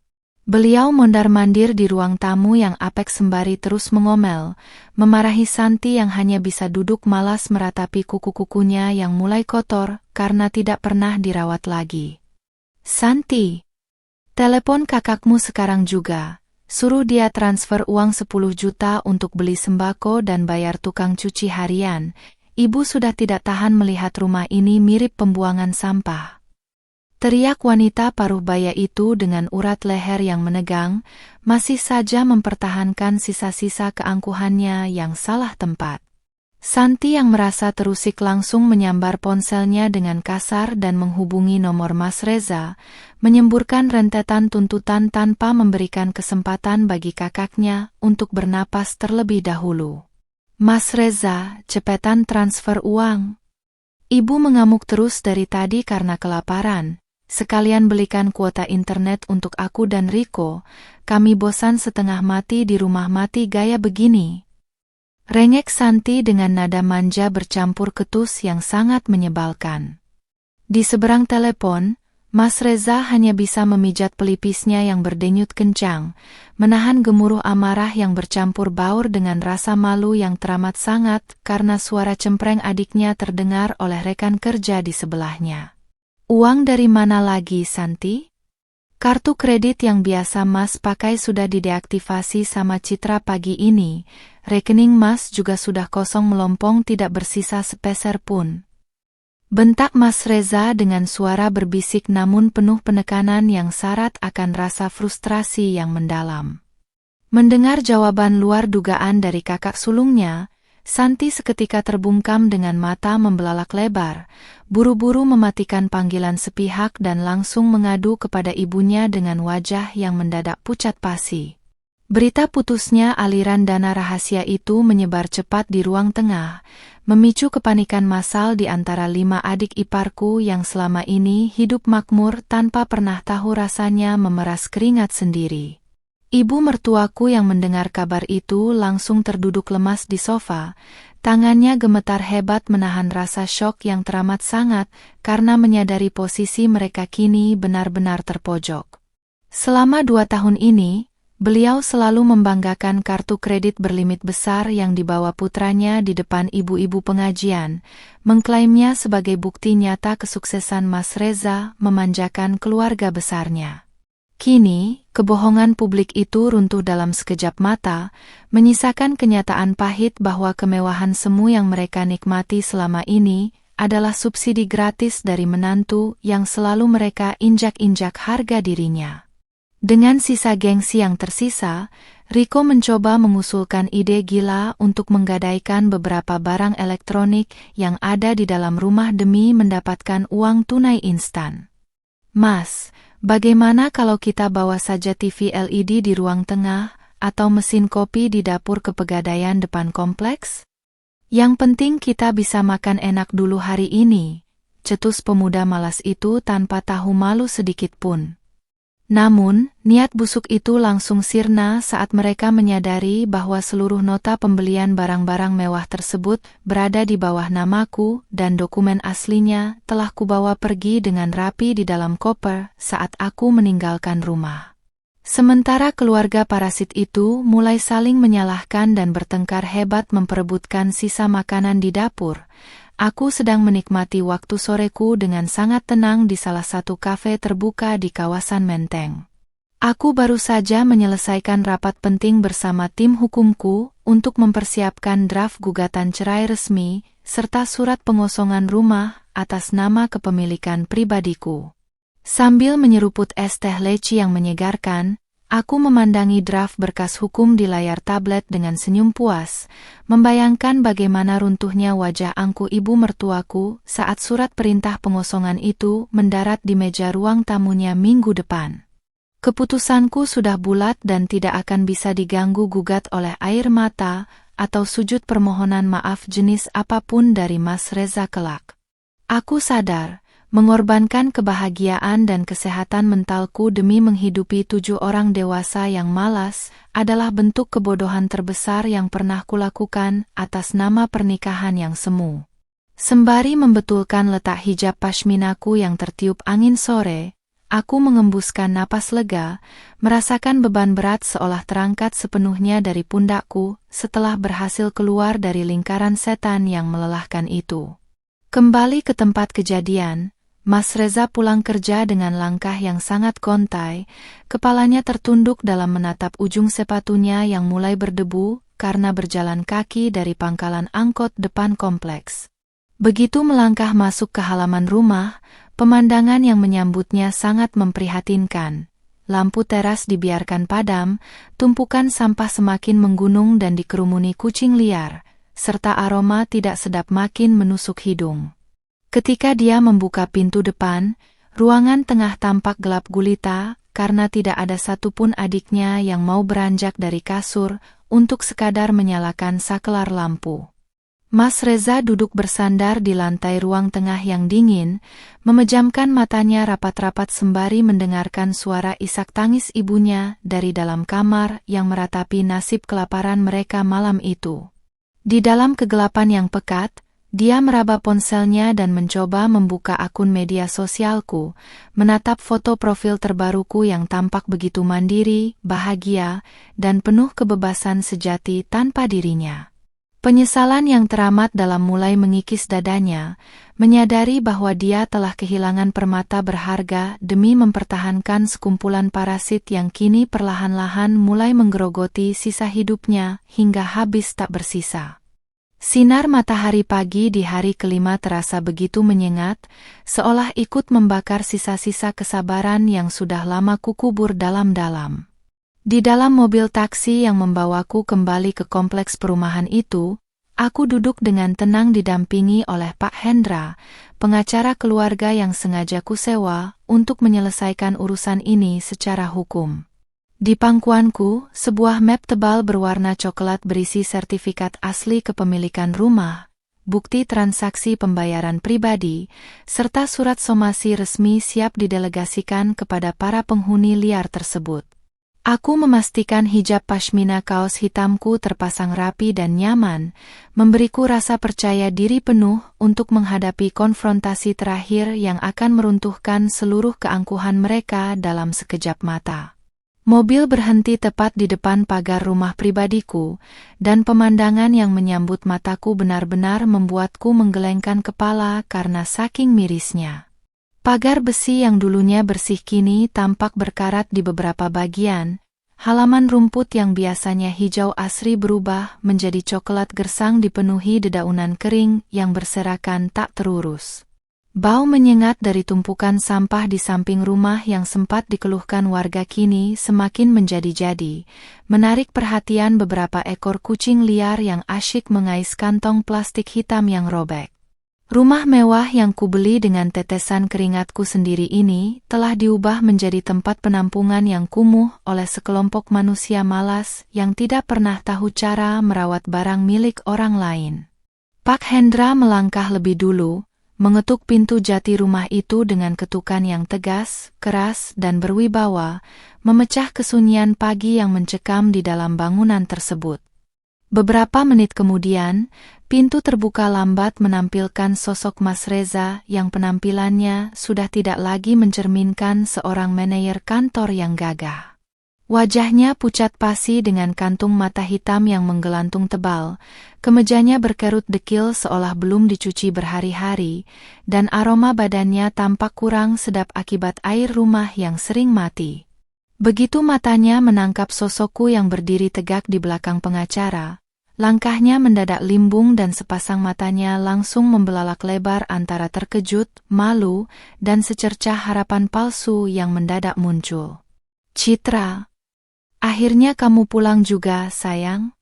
Beliau mondar-mandir di ruang tamu yang apek sembari terus mengomel, memarahi Santi yang hanya bisa duduk malas meratapi kuku-kukunya yang mulai kotor karena tidak pernah dirawat lagi. "Santi, telepon kakakmu sekarang juga. Suruh dia transfer uang 10 juta untuk beli sembako dan bayar tukang cuci harian. Ibu sudah tidak tahan melihat rumah ini mirip pembuangan sampah." Teriak wanita paruh baya itu dengan urat leher yang menegang, masih saja mempertahankan sisa-sisa keangkuhannya yang salah tempat. Santi yang merasa terusik langsung menyambar ponselnya dengan kasar dan menghubungi nomor Mas Reza, menyemburkan rentetan tuntutan tanpa memberikan kesempatan bagi kakaknya untuk bernapas terlebih dahulu. "Mas Reza, cepetan transfer uang. Ibu mengamuk terus dari tadi karena kelaparan. Sekalian belikan kuota internet untuk aku dan Riko, kami bosan setengah mati di rumah mati gaya begini." Rengek Santi dengan nada manja bercampur ketus yang sangat menyebalkan. Di seberang telepon, Mas Reza hanya bisa memijat pelipisnya yang berdenyut kencang, menahan gemuruh amarah yang bercampur baur dengan rasa malu yang teramat sangat karena suara cempreng adiknya terdengar oleh rekan kerja di sebelahnya. "Uang dari mana lagi, Santi? Kartu kredit yang biasa Mas pakai sudah dideaktivasi sama Citra pagi ini. Rekening Mas juga sudah kosong melompong tidak bersisa sepeser pun." Bentak Mas Reza dengan suara berbisik namun penuh penekanan yang syarat akan rasa frustrasi yang mendalam. Mendengar jawaban luar dugaan dari kakak sulungnya, Santi seketika terbungkam dengan mata membelalak lebar, buru-buru mematikan panggilan sepihak dan langsung mengadu kepada ibunya dengan wajah yang mendadak pucat pasi. Berita putusnya aliran dana rahasia itu menyebar cepat di ruang tengah, memicu kepanikan massal di antara 5 adik iparku yang selama ini hidup makmur tanpa pernah tahu rasanya memeras keringat sendiri. Ibu mertuaku yang mendengar kabar itu langsung terduduk lemas di sofa, tangannya gemetar hebat menahan rasa syok yang teramat sangat karena menyadari posisi mereka kini benar-benar terpojok. Selama 2 tahun ini, beliau selalu membanggakan kartu kredit berlimit besar yang dibawa putranya di depan ibu-ibu pengajian, mengklaimnya sebagai bukti nyata kesuksesan Mas Reza memanjakan keluarga besarnya. Kini, kebohongan publik itu runtuh dalam sekejap mata, menyisakan kenyataan pahit bahwa kemewahan semu yang mereka nikmati selama ini adalah subsidi gratis dari menantu yang selalu mereka injak-injak harga dirinya. Dengan sisa gengsi yang tersisa, Riko mencoba mengusulkan ide gila untuk menggadaikan beberapa barang elektronik yang ada di dalam rumah demi mendapatkan uang tunai instan. "Mas, bagaimana kalau kita bawa saja TV LED di ruang tengah atau mesin kopi di dapur ke Pegadaian depan kompleks? Yang penting kita bisa makan enak dulu hari ini," cetus pemuda malas itu tanpa tahu malu sedikit pun. Namun, niat busuk itu langsung sirna saat mereka menyadari bahwa seluruh nota pembelian barang-barang mewah tersebut berada di bawah namaku dan dokumen aslinya telah kubawa pergi dengan rapi di dalam koper saat aku meninggalkan rumah. Sementara keluarga parasit itu mulai saling menyalahkan dan bertengkar hebat memperebutkan sisa makanan di dapur, aku sedang menikmati waktu soreku dengan sangat tenang di salah satu kafe terbuka di kawasan Menteng. Aku baru saja menyelesaikan rapat penting bersama tim hukumku untuk mempersiapkan draft gugatan cerai resmi serta surat pengosongan rumah atas nama kepemilikan pribadiku. Sambil menyeruput es teh leci yang menyegarkan, aku memandangi draft berkas hukum di layar tablet dengan senyum puas, membayangkan bagaimana runtuhnya wajah angku ibu mertuaku saat surat perintah pengosongan itu mendarat di meja ruang tamunya minggu depan. Keputusanku sudah bulat dan tidak akan bisa diganggu-gugat oleh air mata atau sujud permohonan maaf jenis apapun dari Mas Reza kelak. Aku sadar, mengorbankan kebahagiaan dan kesehatan mentalku demi menghidupi 7 orang dewasa yang malas adalah bentuk kebodohan terbesar yang pernah kulakukan atas nama pernikahan yang semu. Sembari membetulkan letak hijab pashminaku yang tertiup angin sore, aku mengembuskan napas lega, merasakan beban berat seolah terangkat sepenuhnya dari pundakku setelah berhasil keluar dari lingkaran setan yang melelahkan itu. Kembali ke tempat kejadian, Mas Reza pulang kerja dengan langkah yang sangat gontai, kepalanya tertunduk dalam menatap ujung sepatunya yang mulai berdebu karena berjalan kaki dari pangkalan angkot depan kompleks. Begitu melangkah masuk ke halaman rumah, pemandangan yang menyambutnya sangat memprihatinkan. Lampu teras dibiarkan padam, tumpukan sampah semakin menggunung dan dikerumuni kucing liar, serta aroma tidak sedap makin menusuk hidung. Ketika dia membuka pintu depan, ruangan tengah tampak gelap gulita karena tidak ada satupun adiknya yang mau beranjak dari kasur untuk sekadar menyalakan sakelar lampu. Mas Reza duduk bersandar di lantai ruang tengah yang dingin, memejamkan matanya rapat-rapat sembari mendengarkan suara isak tangis ibunya dari dalam kamar yang meratapi nasib kelaparan mereka malam itu. Di dalam kegelapan yang pekat, dia meraba ponselnya dan mencoba membuka akun media sosialku, menatap foto profil terbaruku yang tampak begitu mandiri, bahagia, dan penuh kebebasan sejati tanpa dirinya. Penyesalan yang teramat dalam mulai mengikis dadanya, menyadari bahwa dia telah kehilangan permata berharga demi mempertahankan sekumpulan parasit yang kini perlahan-lahan mulai menggerogoti sisa hidupnya hingga habis tak bersisa. Sinar matahari pagi di hari kelima terasa begitu menyengat, seolah ikut membakar sisa-sisa kesabaran yang sudah lama kukubur dalam-dalam. Di dalam mobil taksi yang membawaku kembali ke kompleks perumahan itu, aku duduk dengan tenang didampingi oleh Pak Hendra, pengacara keluarga yang sengaja kusewa untuk menyelesaikan urusan ini secara hukum. Di pangkuanku, sebuah map tebal berwarna coklat berisi sertifikat asli kepemilikan rumah, bukti transaksi pembayaran pribadi, serta surat somasi resmi siap didelegasikan kepada para penghuni liar tersebut. Aku memastikan hijab pashmina kaos hitamku terpasang rapi dan nyaman, memberiku rasa percaya diri penuh untuk menghadapi konfrontasi terakhir yang akan meruntuhkan seluruh keangkuhan mereka dalam sekejap mata. Mobil berhenti tepat di depan pagar rumah pribadiku, dan pemandangan yang menyambut mataku benar-benar membuatku menggelengkan kepala karena saking mirisnya. Pagar besi yang dulunya bersih kini tampak berkarat di beberapa bagian, halaman rumput yang biasanya hijau asri berubah menjadi coklat gersang dipenuhi dedaunan kering yang berserakan tak terurus. Bau menyengat dari tumpukan sampah di samping rumah yang sempat dikeluhkan warga kini semakin menjadi-jadi, menarik perhatian beberapa ekor kucing liar yang asyik mengais kantong plastik hitam yang robek. Rumah mewah yang kubeli dengan tetesan keringatku sendiri ini telah diubah menjadi tempat penampungan yang kumuh oleh sekelompok manusia malas yang tidak pernah tahu cara merawat barang milik orang lain. Pak Hendra melangkah lebih dulu, mengetuk pintu jati rumah itu dengan ketukan yang tegas, keras, dan berwibawa, memecah kesunyian pagi yang mencekam di dalam bangunan tersebut. Beberapa menit kemudian, pintu terbuka lambat menampilkan sosok Mas Reza yang penampilannya sudah tidak lagi mencerminkan seorang manajer kantor yang gagah. Wajahnya pucat pasi dengan kantung mata hitam yang menggelantung tebal, kemejanya berkerut dekil seolah belum dicuci berhari-hari, dan aroma badannya tampak kurang sedap akibat air rumah yang sering mati. Begitu matanya menangkap sosokku yang berdiri tegak di belakang pengacara, langkahnya mendadak limbung dan sepasang matanya langsung membelalak lebar antara terkejut, malu, dan secercah harapan palsu yang mendadak muncul. "Citra, akhirnya kamu pulang juga, sayang.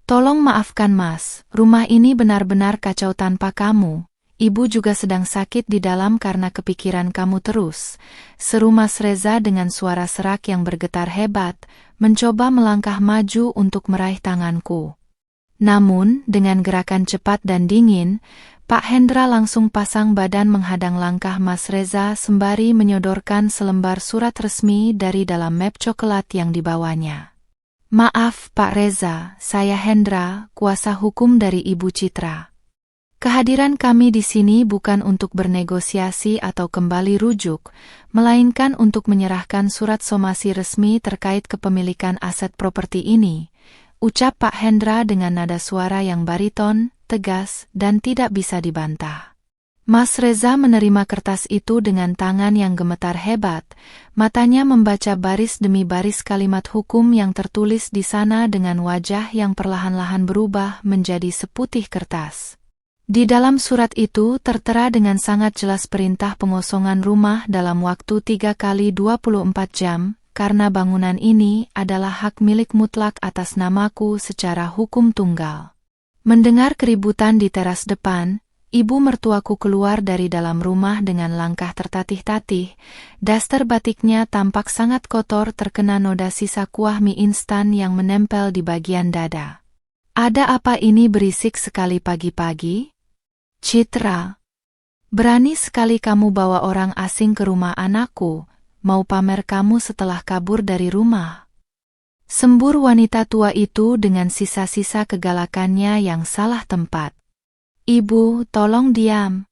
Tolong maafkan Mas, rumah ini benar-benar kacau tanpa kamu. ibu juga sedang sakit di dalam karena kepikiran kamu terus, seru Mas Reza dengan suara serak yang bergetar hebat, mencoba melangkah maju untuk meraih tanganku. Namun, dengan gerakan cepat dan dingin, Pak Hendra langsung pasang badan menghadang langkah Mas Reza sembari menyodorkan selembar surat resmi dari dalam map coklat yang dibawanya. Maaf Pak Reza, saya Hendra, kuasa hukum dari Ibu Citra. Kehadiran kami di sini bukan untuk bernegosiasi atau kembali rujuk, melainkan untuk menyerahkan surat somasi resmi terkait kepemilikan aset properti ini, ucap Pak Hendra dengan nada suara yang bariton, tegas, dan tidak bisa dibantah. Mas Reza menerima kertas itu dengan tangan yang gemetar hebat, matanya membaca baris demi baris kalimat hukum yang tertulis di sana dengan wajah yang perlahan-lahan berubah menjadi seputih kertas. Di dalam surat itu tertera dengan sangat jelas perintah pengosongan rumah dalam waktu 3 kali 24 jam, karena bangunan ini adalah hak milik mutlak atas namaku secara hukum tunggal. Mendengar keributan di teras depan, ibu mertuaku keluar dari dalam rumah dengan langkah tertatih-tatih, daster batiknya tampak sangat kotor terkena noda sisa kuah mie instan yang menempel di bagian dada. Ada apa ini berisik sekali pagi-pagi? Citra, berani sekali kamu bawa orang asing ke rumah anakku, mau pamer kamu setelah kabur dari rumah. Sembur wanita tua itu dengan sisa-sisa kegalakannya yang salah tempat. Ibu, tolong diam.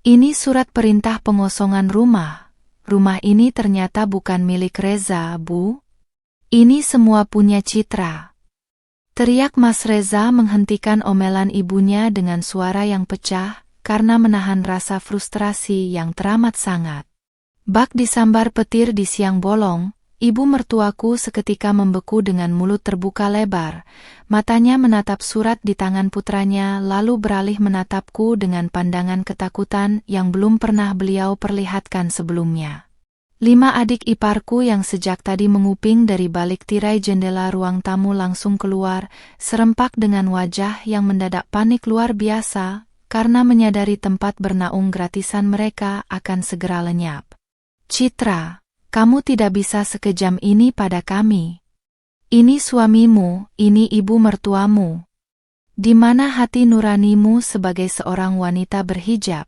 Ini surat perintah pengosongan rumah. Rumah ini ternyata bukan milik Reza, Bu. Ini semua punya Citra. Teriak Mas Reza menghentikan omelan ibunya dengan suara yang pecah, karena menahan rasa frustrasi yang teramat sangat. Bak disambar petir di siang bolong, ibu mertuaku seketika membeku dengan mulut terbuka lebar, matanya menatap surat di tangan putranya lalu beralih menatapku dengan pandangan ketakutan yang belum pernah beliau perlihatkan sebelumnya. 5 adik iparku yang sejak tadi menguping dari balik tirai jendela ruang tamu langsung keluar, serempak dengan wajah yang mendadak panik luar biasa, karena menyadari tempat bernaung gratisan mereka akan segera lenyap. Citra, kamu tidak bisa sekejam ini pada kami. Ini suamimu, ini ibu mertuamu. Di mana hati nuranimu sebagai seorang wanita berhijab?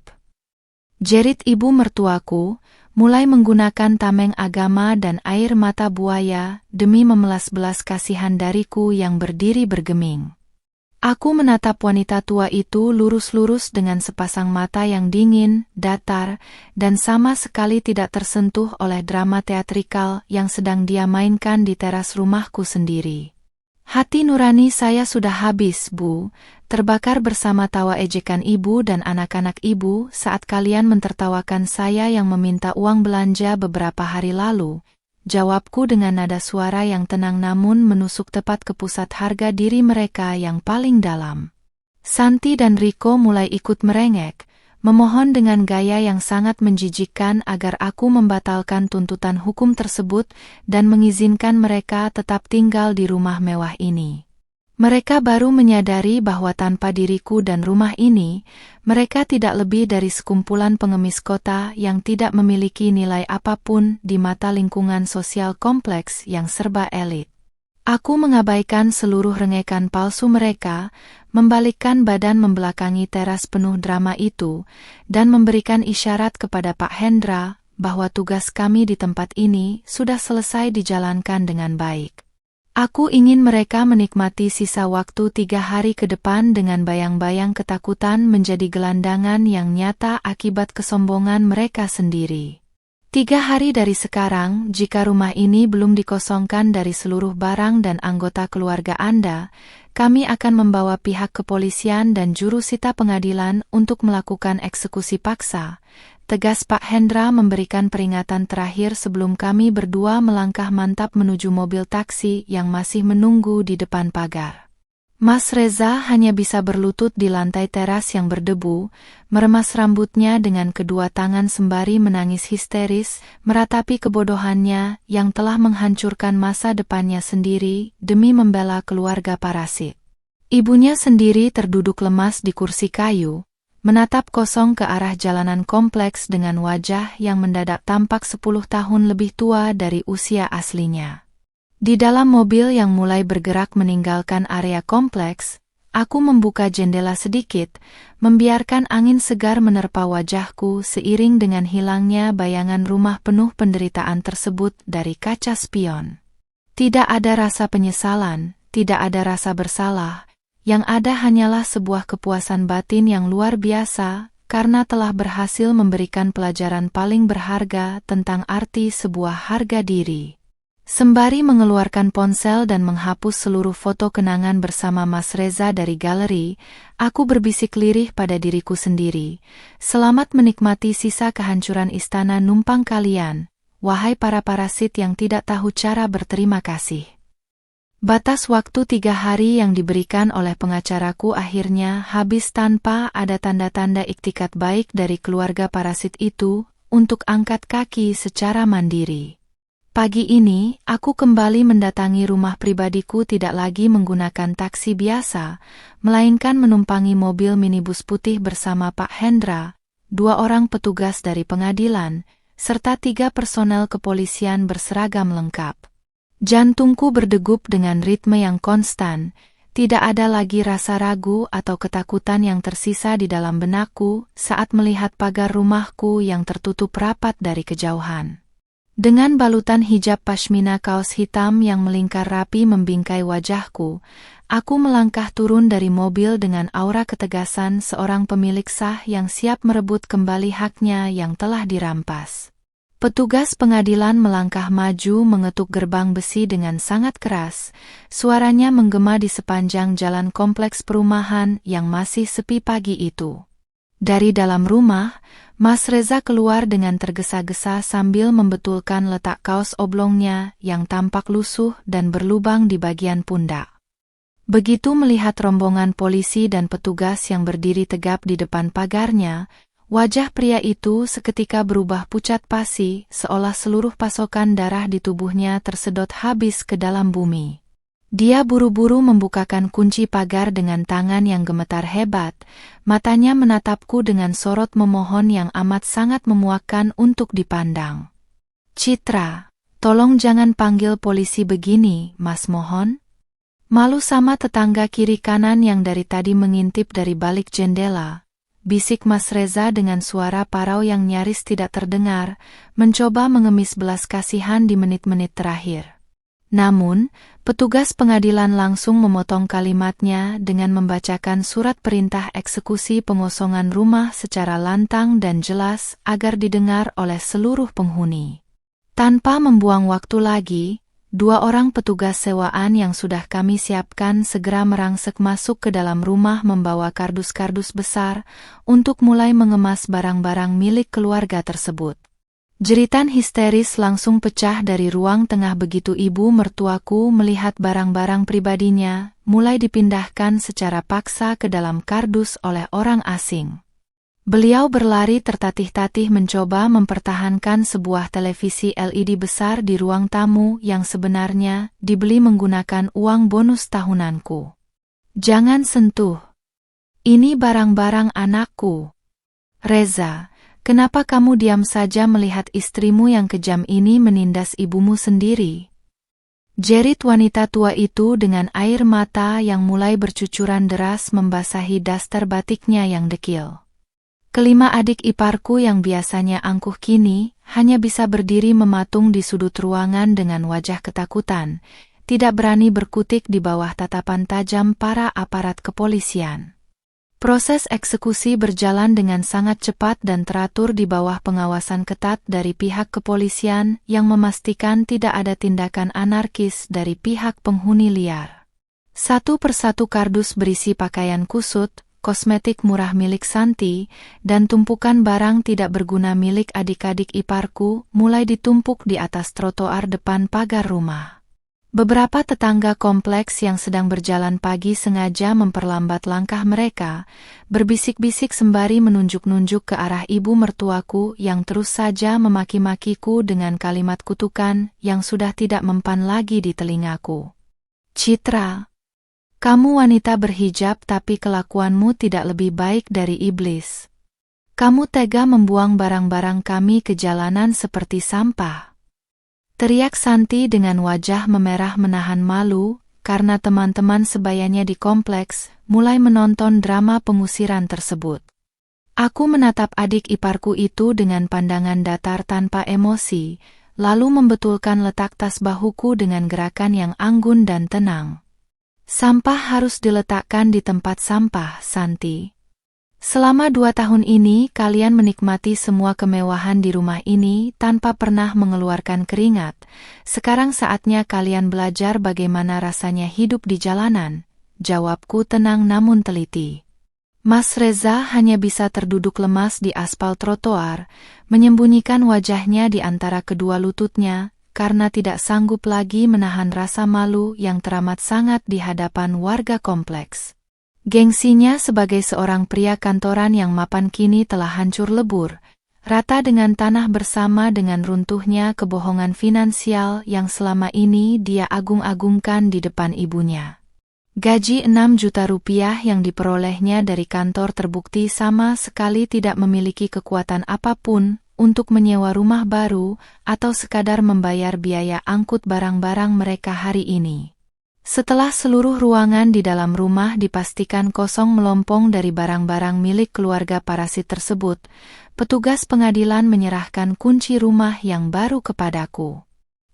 Jerit ibu mertuaku, mulai menggunakan tameng agama dan air mata buaya demi memelas belas kasihan dariku yang berdiri bergeming. Aku menatap wanita tua itu lurus-lurus dengan sepasang mata yang dingin, datar, dan sama sekali tidak tersentuh oleh drama teatrikal yang sedang dia mainkan di teras rumahku sendiri. Hati nurani saya sudah habis, Bu, terbakar bersama tawa ejekan ibu dan anak-anak ibu saat kalian mentertawakan saya yang meminta uang belanja beberapa hari lalu. Jawabku dengan nada suara yang tenang namun menusuk tepat ke pusat harga diri mereka yang paling dalam. Santi dan Riko mulai ikut merengek, memohon dengan gaya yang sangat menjijikkan agar aku membatalkan tuntutan hukum tersebut dan mengizinkan mereka tetap tinggal di rumah mewah ini. Mereka baru menyadari bahwa tanpa diriku dan rumah ini, mereka tidak lebih dari sekumpulan pengemis kota yang tidak memiliki nilai apapun di mata lingkungan sosial kompleks yang serba elit. Aku mengabaikan seluruh rengekan palsu mereka, membalikkan badan membelakangi teras penuh drama itu, dan memberikan isyarat kepada Pak Hendra bahwa tugas kami di tempat ini sudah selesai dijalankan dengan baik. Aku ingin mereka menikmati sisa waktu 3 hari ke depan dengan bayang-bayang ketakutan menjadi gelandangan yang nyata akibat kesombongan mereka sendiri. 3 hari dari sekarang, jika rumah ini belum dikosongkan dari seluruh barang dan anggota keluarga Anda, kami akan membawa pihak kepolisian dan juru sita pengadilan untuk melakukan eksekusi paksa. Tegas Pak Hendra memberikan peringatan terakhir sebelum kami berdua melangkah mantap menuju mobil taksi yang masih menunggu di depan pagar. Mas Reza hanya bisa berlutut di lantai teras yang berdebu, meremas rambutnya dengan kedua tangan sembari menangis histeris, meratapi kebodohannya yang telah menghancurkan masa depannya sendiri demi membela keluarga parasit. Ibunya sendiri terduduk lemas di kursi kayu, menatap kosong ke arah jalanan kompleks dengan wajah yang mendadak tampak 10 tahun lebih tua dari usia aslinya. Di dalam mobil yang mulai bergerak meninggalkan area kompleks, aku membuka jendela sedikit, membiarkan angin segar menerpa wajahku seiring dengan hilangnya bayangan rumah penuh penderitaan tersebut dari kaca spion. Tidak ada rasa penyesalan, tidak ada rasa bersalah, yang ada hanyalah sebuah kepuasan batin yang luar biasa, karena telah berhasil memberikan pelajaran paling berharga tentang arti sebuah harga diri. Sembari mengeluarkan ponsel dan menghapus seluruh foto kenangan bersama Mas Reza dari galeri, aku berbisik lirih pada diriku sendiri. Selamat menikmati sisa kehancuran istana numpang kalian, wahai para parasit yang tidak tahu cara berterima kasih. Batas waktu 3 hari yang diberikan oleh pengacaraku akhirnya habis tanpa ada tanda-tanda iktikat baik dari keluarga parasit itu untuk angkat kaki secara mandiri. Pagi ini, aku kembali mendatangi rumah pribadiku tidak lagi menggunakan taksi biasa, melainkan menumpangi mobil minibus putih bersama Pak Hendra, 2 orang petugas dari pengadilan, serta 3 personel kepolisian berseragam lengkap. Jantungku berdegup dengan ritme yang konstan, tidak ada lagi rasa ragu atau ketakutan yang tersisa di dalam benakku saat melihat pagar rumahku yang tertutup rapat dari kejauhan. Dengan balutan hijab pashmina kaos hitam yang melingkar rapi membingkai wajahku, aku melangkah turun dari mobil dengan aura ketegasan seorang pemilik sah yang siap merebut kembali haknya yang telah dirampas. Petugas pengadilan melangkah maju mengetuk gerbang besi dengan sangat keras, suaranya menggema di sepanjang jalan kompleks perumahan yang masih sepi pagi itu. Dari dalam rumah, Mas Reza keluar dengan tergesa-gesa sambil membetulkan letak kaos oblongnya yang tampak lusuh dan berlubang di bagian pundak. Begitu melihat rombongan polisi dan petugas yang berdiri tegap di depan pagarnya, wajah pria itu seketika berubah pucat pasi seolah seluruh pasokan darah di tubuhnya tersedot habis ke dalam bumi. Dia buru-buru membukakan kunci pagar dengan tangan yang gemetar hebat, matanya menatapku dengan sorot memohon yang amat sangat memuakkan untuk dipandang. "Citra, tolong jangan panggil polisi begini, Mas mohon." Malu sama tetangga kiri kanan yang dari tadi mengintip dari balik jendela, bisik Mas Reza dengan suara parau yang nyaris tidak terdengar, mencoba mengemis belas kasihan di menit-menit terakhir. Namun, petugas pengadilan langsung memotong kalimatnya dengan membacakan surat perintah eksekusi pengosongan rumah secara lantang dan jelas agar didengar oleh seluruh penghuni. Tanpa membuang waktu lagi, 2 orang petugas sewaan yang sudah kami siapkan segera merangsek masuk ke dalam rumah membawa kardus-kardus besar untuk mulai mengemas barang-barang milik keluarga tersebut. Jeritan histeris langsung pecah dari ruang tengah begitu ibu mertuaku melihat barang-barang pribadinya mulai dipindahkan secara paksa ke dalam kardus oleh orang asing. Beliau berlari tertatih-tatih mencoba mempertahankan sebuah televisi LED besar di ruang tamu yang sebenarnya dibeli menggunakan uang bonus tahunanku. "Jangan sentuh. Ini barang-barang anakku. Reza, kenapa kamu diam saja melihat istrimu yang kejam ini menindas ibumu sendiri?" jerit wanita tua itu dengan air mata yang mulai bercucuran deras membasahi daster batiknya yang dekil. Kelima adik iparku yang biasanya angkuh kini hanya bisa berdiri mematung di sudut ruangan dengan wajah ketakutan, tidak berani berkutik di bawah tatapan tajam para aparat kepolisian. Proses eksekusi berjalan dengan sangat cepat dan teratur di bawah pengawasan ketat dari pihak kepolisian yang memastikan tidak ada tindakan anarkis dari pihak penghuni liar. Satu persatu kardus berisi pakaian kusut, kosmetik murah milik Santi, dan tumpukan barang tidak berguna milik adik-adik iparku mulai ditumpuk di atas trotoar depan pagar rumah. Beberapa tetangga kompleks yang sedang berjalan pagi sengaja memperlambat langkah mereka, berbisik-bisik sembari menunjuk-nunjuk ke arah ibu mertuaku yang terus saja memaki-makiku dengan kalimat kutukan yang sudah tidak mempan lagi di telingaku. "Citra, Kamu wanita berhijab tapi kelakuanmu tidak lebih baik dari iblis. Kamu tega membuang barang-barang kami ke jalanan seperti sampah. Teriak Santi dengan wajah memerah menahan malu, karena teman-teman sebayanya di kompleks mulai menonton drama pengusiran tersebut. Aku menatap adik iparku itu dengan pandangan datar tanpa emosi, lalu membetulkan letak tas bahuku dengan gerakan yang anggun dan tenang. Sampah harus diletakkan di tempat sampah, Santi. Selama 2 tahun ini kalian menikmati semua kemewahan di rumah ini tanpa pernah mengeluarkan keringat. Sekarang saatnya kalian belajar bagaimana rasanya hidup di jalanan. Jawabku tenang namun teliti. Mas Reza hanya bisa terduduk lemas di aspal trotoar, menyembunyikan wajahnya di antara kedua lututnya, karena tidak sanggup lagi menahan rasa malu yang teramat sangat di hadapan warga kompleks. Gengsinya sebagai seorang pria kantoran yang mapan kini telah hancur lebur, rata dengan tanah bersama dengan runtuhnya kebohongan finansial yang selama ini dia agung-agungkan di depan ibunya. Gaji 6 juta rupiah yang diperolehnya dari kantor terbukti sama sekali tidak memiliki kekuatan apapun untuk menyewa rumah baru atau sekadar membayar biaya angkut barang-barang mereka hari ini. Setelah seluruh ruangan di dalam rumah dipastikan kosong melompong dari barang-barang milik keluarga parasit tersebut, petugas pengadilan menyerahkan kunci rumah yang baru kepadaku.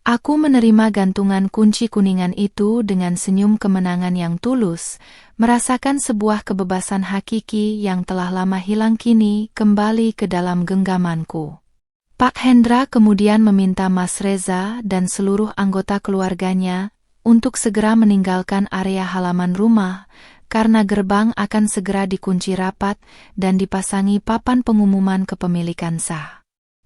Aku menerima gantungan kunci kuningan itu dengan senyum kemenangan yang tulus, merasakan sebuah kebebasan hakiki yang telah lama hilang kini kembali ke dalam genggamanku. Pak Hendra kemudian meminta Mas Reza dan seluruh anggota keluarganya untuk segera meninggalkan area halaman rumah, karena gerbang akan segera dikunci rapat dan dipasangi papan pengumuman kepemilikan sah.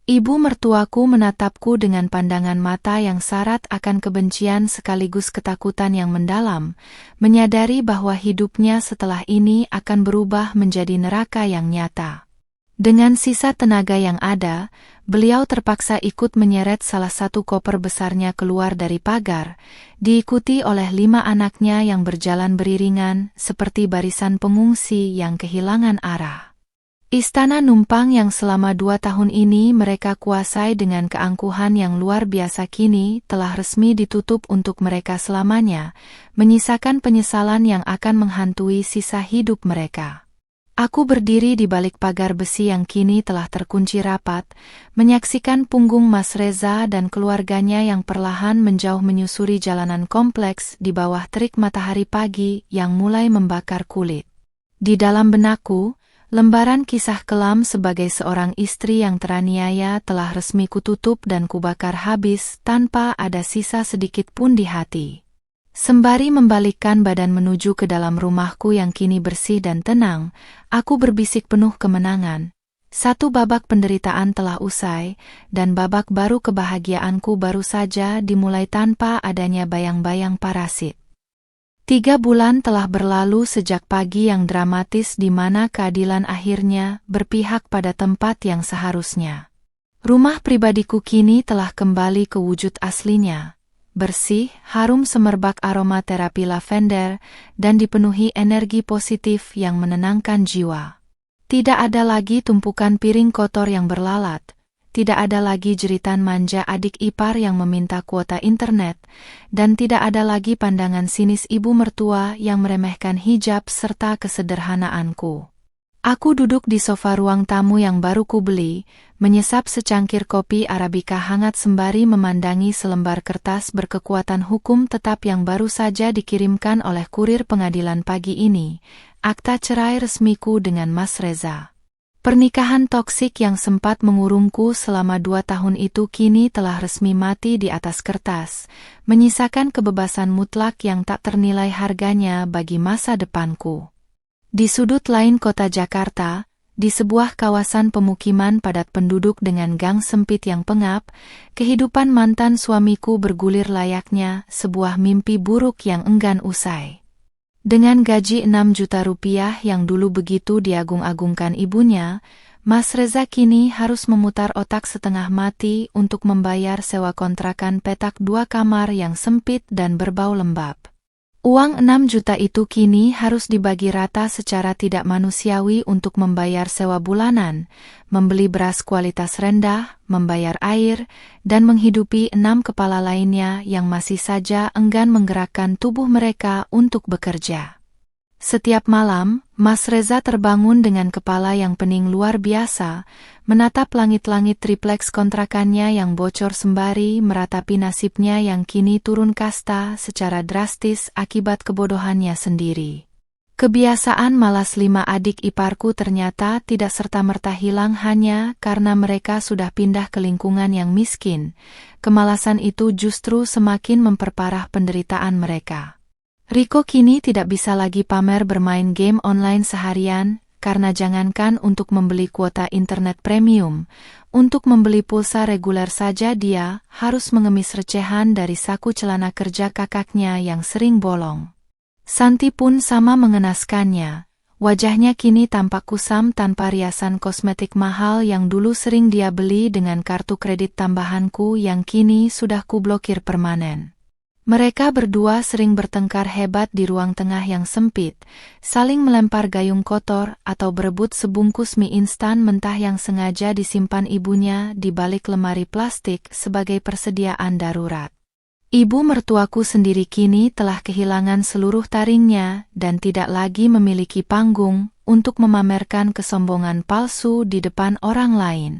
Ibu mertuaku menatapku dengan pandangan mata yang syarat akan kebencian sekaligus ketakutan yang mendalam, menyadari bahwa hidupnya setelah ini akan berubah menjadi neraka yang nyata. Dengan sisa tenaga yang ada, beliau terpaksa ikut menyeret salah satu koper besarnya keluar dari pagar, diikuti oleh 5 anaknya yang berjalan beriringan seperti barisan pengungsi yang kehilangan arah. Istana numpang yang selama 2 tahun ini mereka kuasai dengan keangkuhan yang luar biasa kini telah resmi ditutup untuk mereka selamanya, menyisakan penyesalan yang akan menghantui sisa hidup mereka. Aku berdiri di balik pagar besi yang kini telah terkunci rapat, menyaksikan punggung Mas Reza dan keluarganya yang perlahan menjauh menyusuri jalanan kompleks di bawah terik matahari pagi yang mulai membakar kulit. Di dalam benakku, lembaran kisah kelam sebagai seorang istri yang teraniaya telah resmi kututup dan kubakar habis tanpa ada sisa sedikit pun di hati. Sembari membalikkan badan menuju ke dalam rumahku yang kini bersih dan tenang, aku berbisik penuh kemenangan. Satu babak penderitaan telah usai, dan babak baru kebahagiaanku baru saja dimulai tanpa adanya bayang-bayang parasit. 3 bulan telah berlalu sejak pagi yang dramatis di mana keadilan akhirnya berpihak pada tempat yang seharusnya. Rumah pribadiku kini telah kembali ke wujud aslinya. Bersih, harum semerbak aroma terapi lavender, dan dipenuhi energi positif yang menenangkan jiwa. Tidak ada lagi tumpukan piring kotor yang berlalat, tidak ada lagi jeritan manja adik ipar yang meminta kuota internet, dan tidak ada lagi pandangan sinis ibu mertua yang meremehkan hijab serta kesederhanaanku. Aku duduk di sofa ruang tamu yang baru kubeli, menyesap secangkir kopi Arabica hangat sembari memandangi selembar kertas berkekuatan hukum tetap yang baru saja dikirimkan oleh kurir pengadilan pagi ini, akta cerai resmiku dengan Mas Reza. Pernikahan toksik yang sempat mengurungku selama 2 tahun itu kini telah resmi mati di atas kertas, menyisakan kebebasan mutlak yang tak ternilai harganya bagi masa depanku. Di sudut lain kota Jakarta, di sebuah kawasan pemukiman padat penduduk dengan gang sempit yang pengap, kehidupan mantan suamiku bergulir layaknya sebuah mimpi buruk yang enggan usai. Dengan gaji 6 juta rupiah yang dulu begitu diagung-agungkan ibunya, Mas Reza kini harus memutar otak setengah mati untuk membayar sewa kontrakan petak 2 kamar yang sempit dan berbau lembab. Uang 6 juta itu kini harus dibagi rata secara tidak manusiawi untuk membayar sewa bulanan, membeli beras kualitas rendah, membayar air, dan menghidupi 6 kepala lainnya yang masih saja enggan menggerakkan tubuh mereka untuk bekerja. Setiap malam, Mas Reza terbangun dengan kepala yang pening luar biasa, menatap langit-langit tripleks kontrakannya yang bocor sembari meratapi nasibnya yang kini turun kasta secara drastis akibat kebodohannya sendiri. Kebiasaan malas 5 adik iparku ternyata tidak serta-merta hilang hanya karena mereka sudah pindah ke lingkungan yang miskin. Kemalasan itu justru semakin memperparah penderitaan mereka. Riko kini tidak bisa lagi pamer bermain game online seharian, karena jangankan untuk membeli kuota internet premium, untuk membeli pulsa reguler saja dia harus mengemis recehan dari saku celana kerja kakaknya yang sering bolong. Santi pun sama mengenaskannya. Wajahnya kini tampak kusam tanpa riasan kosmetik mahal yang dulu sering dia beli dengan kartu kredit tambahanku yang kini sudah kublokir permanen. Mereka berdua sering bertengkar hebat di ruang tengah yang sempit, saling melempar gayung kotor atau berebut sebungkus mie instan mentah yang sengaja disimpan ibunya di balik lemari plastik sebagai persediaan darurat. Ibu mertuaku sendiri kini telah kehilangan seluruh taringnya dan tidak lagi memiliki panggung untuk memamerkan kesombongan palsu di depan orang lain.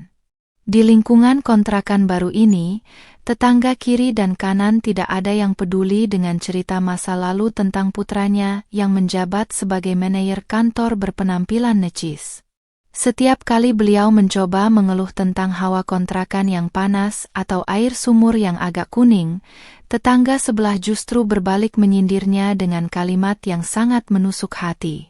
Di lingkungan kontrakan baru ini, tetangga kiri dan kanan tidak ada yang peduli dengan cerita masa lalu tentang putranya yang menjabat sebagai manajer kantor berpenampilan necis. Setiap kali beliau mencoba mengeluh tentang hawa kontrakan yang panas atau air sumur yang agak kuning, tetangga sebelah justru berbalik menyindirnya dengan kalimat yang sangat menusuk hati.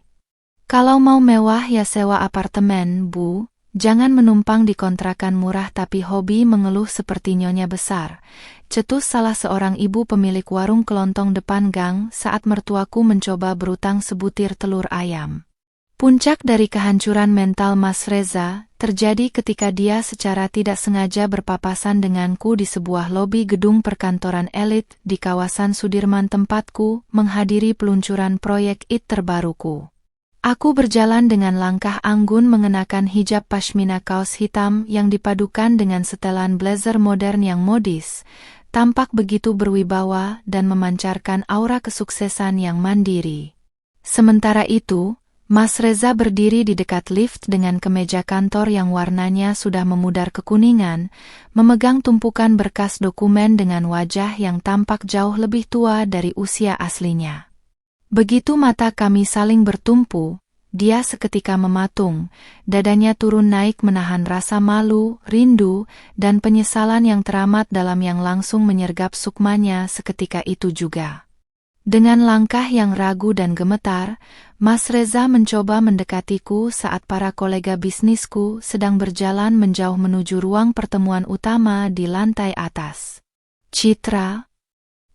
"Kalau mau mewah ya sewa apartemen, Bu. Jangan menumpang di kontrakan murah tapi hobi mengeluh seperti nyonya besar," cetus salah seorang ibu pemilik warung kelontong depan gang saat mertuaku mencoba berutang sebutir telur ayam. Puncak dari kehancuran mental Mas Reza terjadi ketika dia secara tidak sengaja berpapasan denganku di sebuah lobi gedung perkantoran elit di kawasan Sudirman tempatku menghadiri peluncuran proyek IT terbaruku. Aku berjalan dengan langkah anggun mengenakan hijab pashmina kaos hitam yang dipadukan dengan setelan blazer modern yang modis, tampak begitu berwibawa dan memancarkan aura kesuksesan yang mandiri. Sementara itu, Mas Reza berdiri di dekat lift dengan kemeja kantor yang warnanya sudah memudar kekuningan, memegang tumpukan berkas dokumen dengan wajah yang tampak jauh lebih tua dari usia aslinya. Begitu mata kami saling bertumpu, dia seketika mematung, dadanya turun naik menahan rasa malu, rindu, dan penyesalan yang teramat dalam yang langsung menyergap sukmanya seketika itu juga. Dengan langkah yang ragu dan gemetar, Mas Reza mencoba mendekatiku saat para kolega bisnisku sedang berjalan menjauh menuju ruang pertemuan utama di lantai atas. "Citra,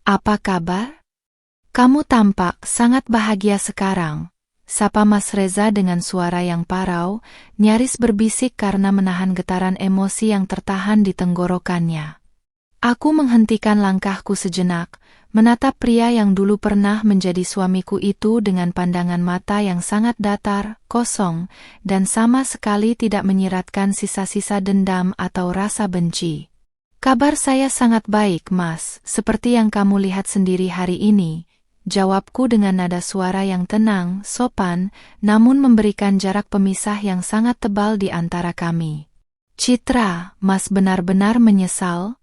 apa kabar? Kamu tampak sangat bahagia sekarang," sapa Mas Reza dengan suara yang parau, nyaris berbisik karena menahan getaran emosi yang tertahan di tenggorokannya. Aku menghentikan langkahku sejenak, menatap pria yang dulu pernah menjadi suamiku itu dengan pandangan mata yang sangat datar, kosong, dan sama sekali tidak menyiratkan sisa-sisa dendam atau rasa benci. "Kabar saya sangat baik, Mas, seperti yang kamu lihat sendiri hari ini," jawabku dengan nada suara yang tenang, sopan, namun memberikan jarak pemisah yang sangat tebal di antara kami. "Citra, Mas benar-benar menyesal?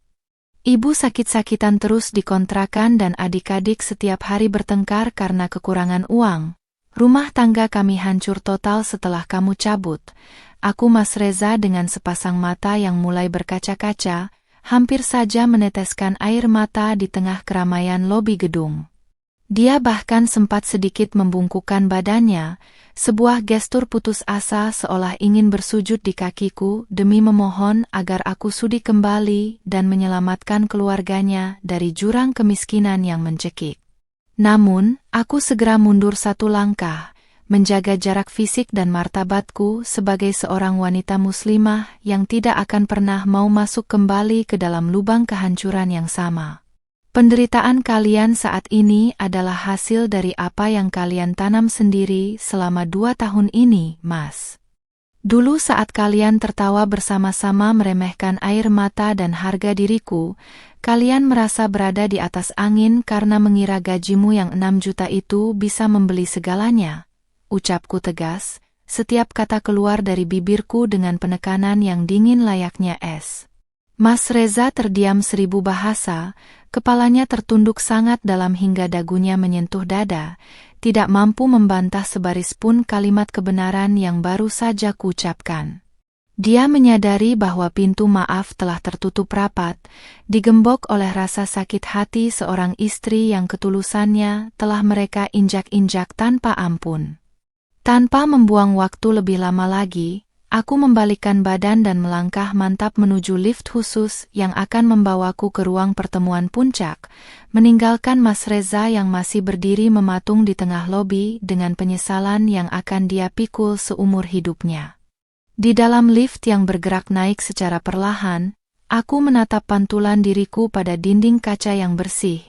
Ibu sakit-sakitan terus di kontrakan dan adik-adik setiap hari bertengkar karena kekurangan uang. Rumah tangga kami hancur total setelah kamu cabut." Aku Mas Reza dengan sepasang mata yang mulai berkaca-kaca, hampir saja meneteskan air mata di tengah keramaian lobi gedung. Dia bahkan sempat sedikit membungkukkan badannya, sebuah gestur putus asa seolah ingin bersujud di kakiku demi memohon agar aku sudi kembali dan menyelamatkan keluarganya dari jurang kemiskinan yang mencekik. Namun, aku segera mundur satu langkah, menjaga jarak fisik dan martabatku sebagai seorang wanita muslimah yang tidak akan pernah mau masuk kembali ke dalam lubang kehancuran yang sama. Penderitaan kalian saat ini adalah hasil dari apa yang kalian tanam sendiri selama 2 tahun ini, Mas. Dulu saat kalian tertawa bersama-sama meremehkan air mata dan harga diriku, kalian merasa berada di atas angin karena mengira gajimu yang 6 juta itu bisa membeli segalanya. Ucapku tegas, setiap kata keluar dari bibirku dengan penekanan yang dingin layaknya es. Mas Reza terdiam 1000 bahasa, kepalanya tertunduk sangat dalam hingga dagunya menyentuh dada, tidak mampu membantah sebaris pun kalimat kebenaran yang baru saja kuucapkan. Dia menyadari bahwa pintu maaf telah tertutup rapat, digembok oleh rasa sakit hati seorang istri yang ketulusannya telah mereka injak-injak tanpa ampun. Tanpa membuang waktu lebih lama lagi, aku membalikkan badan dan melangkah mantap menuju lift khusus yang akan membawaku ke ruang pertemuan puncak, meninggalkan Mas Reza yang masih berdiri mematung di tengah lobi dengan penyesalan yang akan dia pikul seumur hidupnya. Di dalam lift yang bergerak naik secara perlahan, aku menatap pantulan diriku pada dinding kaca yang bersih,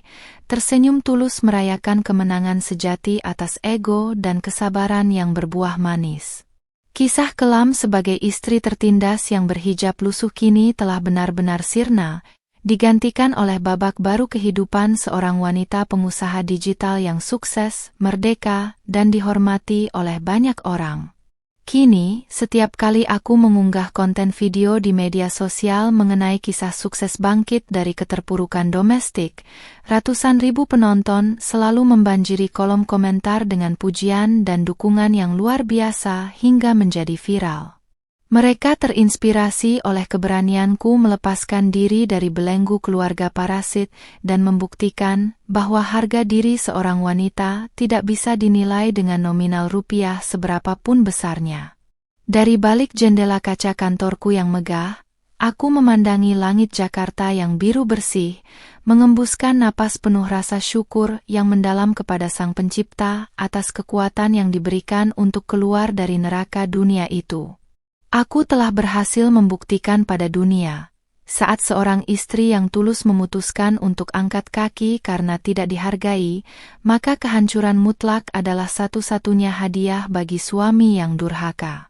tersenyum tulus merayakan kemenangan sejati atas ego dan kesabaran yang berbuah manis. Kisah kelam sebagai istri tertindas yang berhijab lusuh kini telah benar-benar sirna, digantikan oleh babak baru kehidupan seorang wanita pengusaha digital yang sukses, merdeka, dan dihormati oleh banyak orang. Kini, setiap kali aku mengunggah konten video di media sosial mengenai kisah sukses bangkit dari keterpurukan domestik, ratusan ribu penonton selalu membanjiri kolom komentar dengan pujian dan dukungan yang luar biasa hingga menjadi viral. Mereka terinspirasi oleh keberanianku melepaskan diri dari belenggu keluarga parasit dan membuktikan bahwa harga diri seorang wanita tidak bisa dinilai dengan nominal rupiah seberapapun besarnya. Dari balik jendela kaca kantorku yang megah, aku memandangi langit Jakarta yang biru bersih, mengembuskan napas penuh rasa syukur yang mendalam kepada Sang Pencipta atas kekuatan yang diberikan untuk keluar dari neraka dunia itu. Aku telah berhasil membuktikan pada dunia, saat seorang istri yang tulus memutuskan untuk angkat kaki karena tidak dihargai, maka kehancuran mutlak adalah satu-satunya hadiah bagi suami yang durhaka.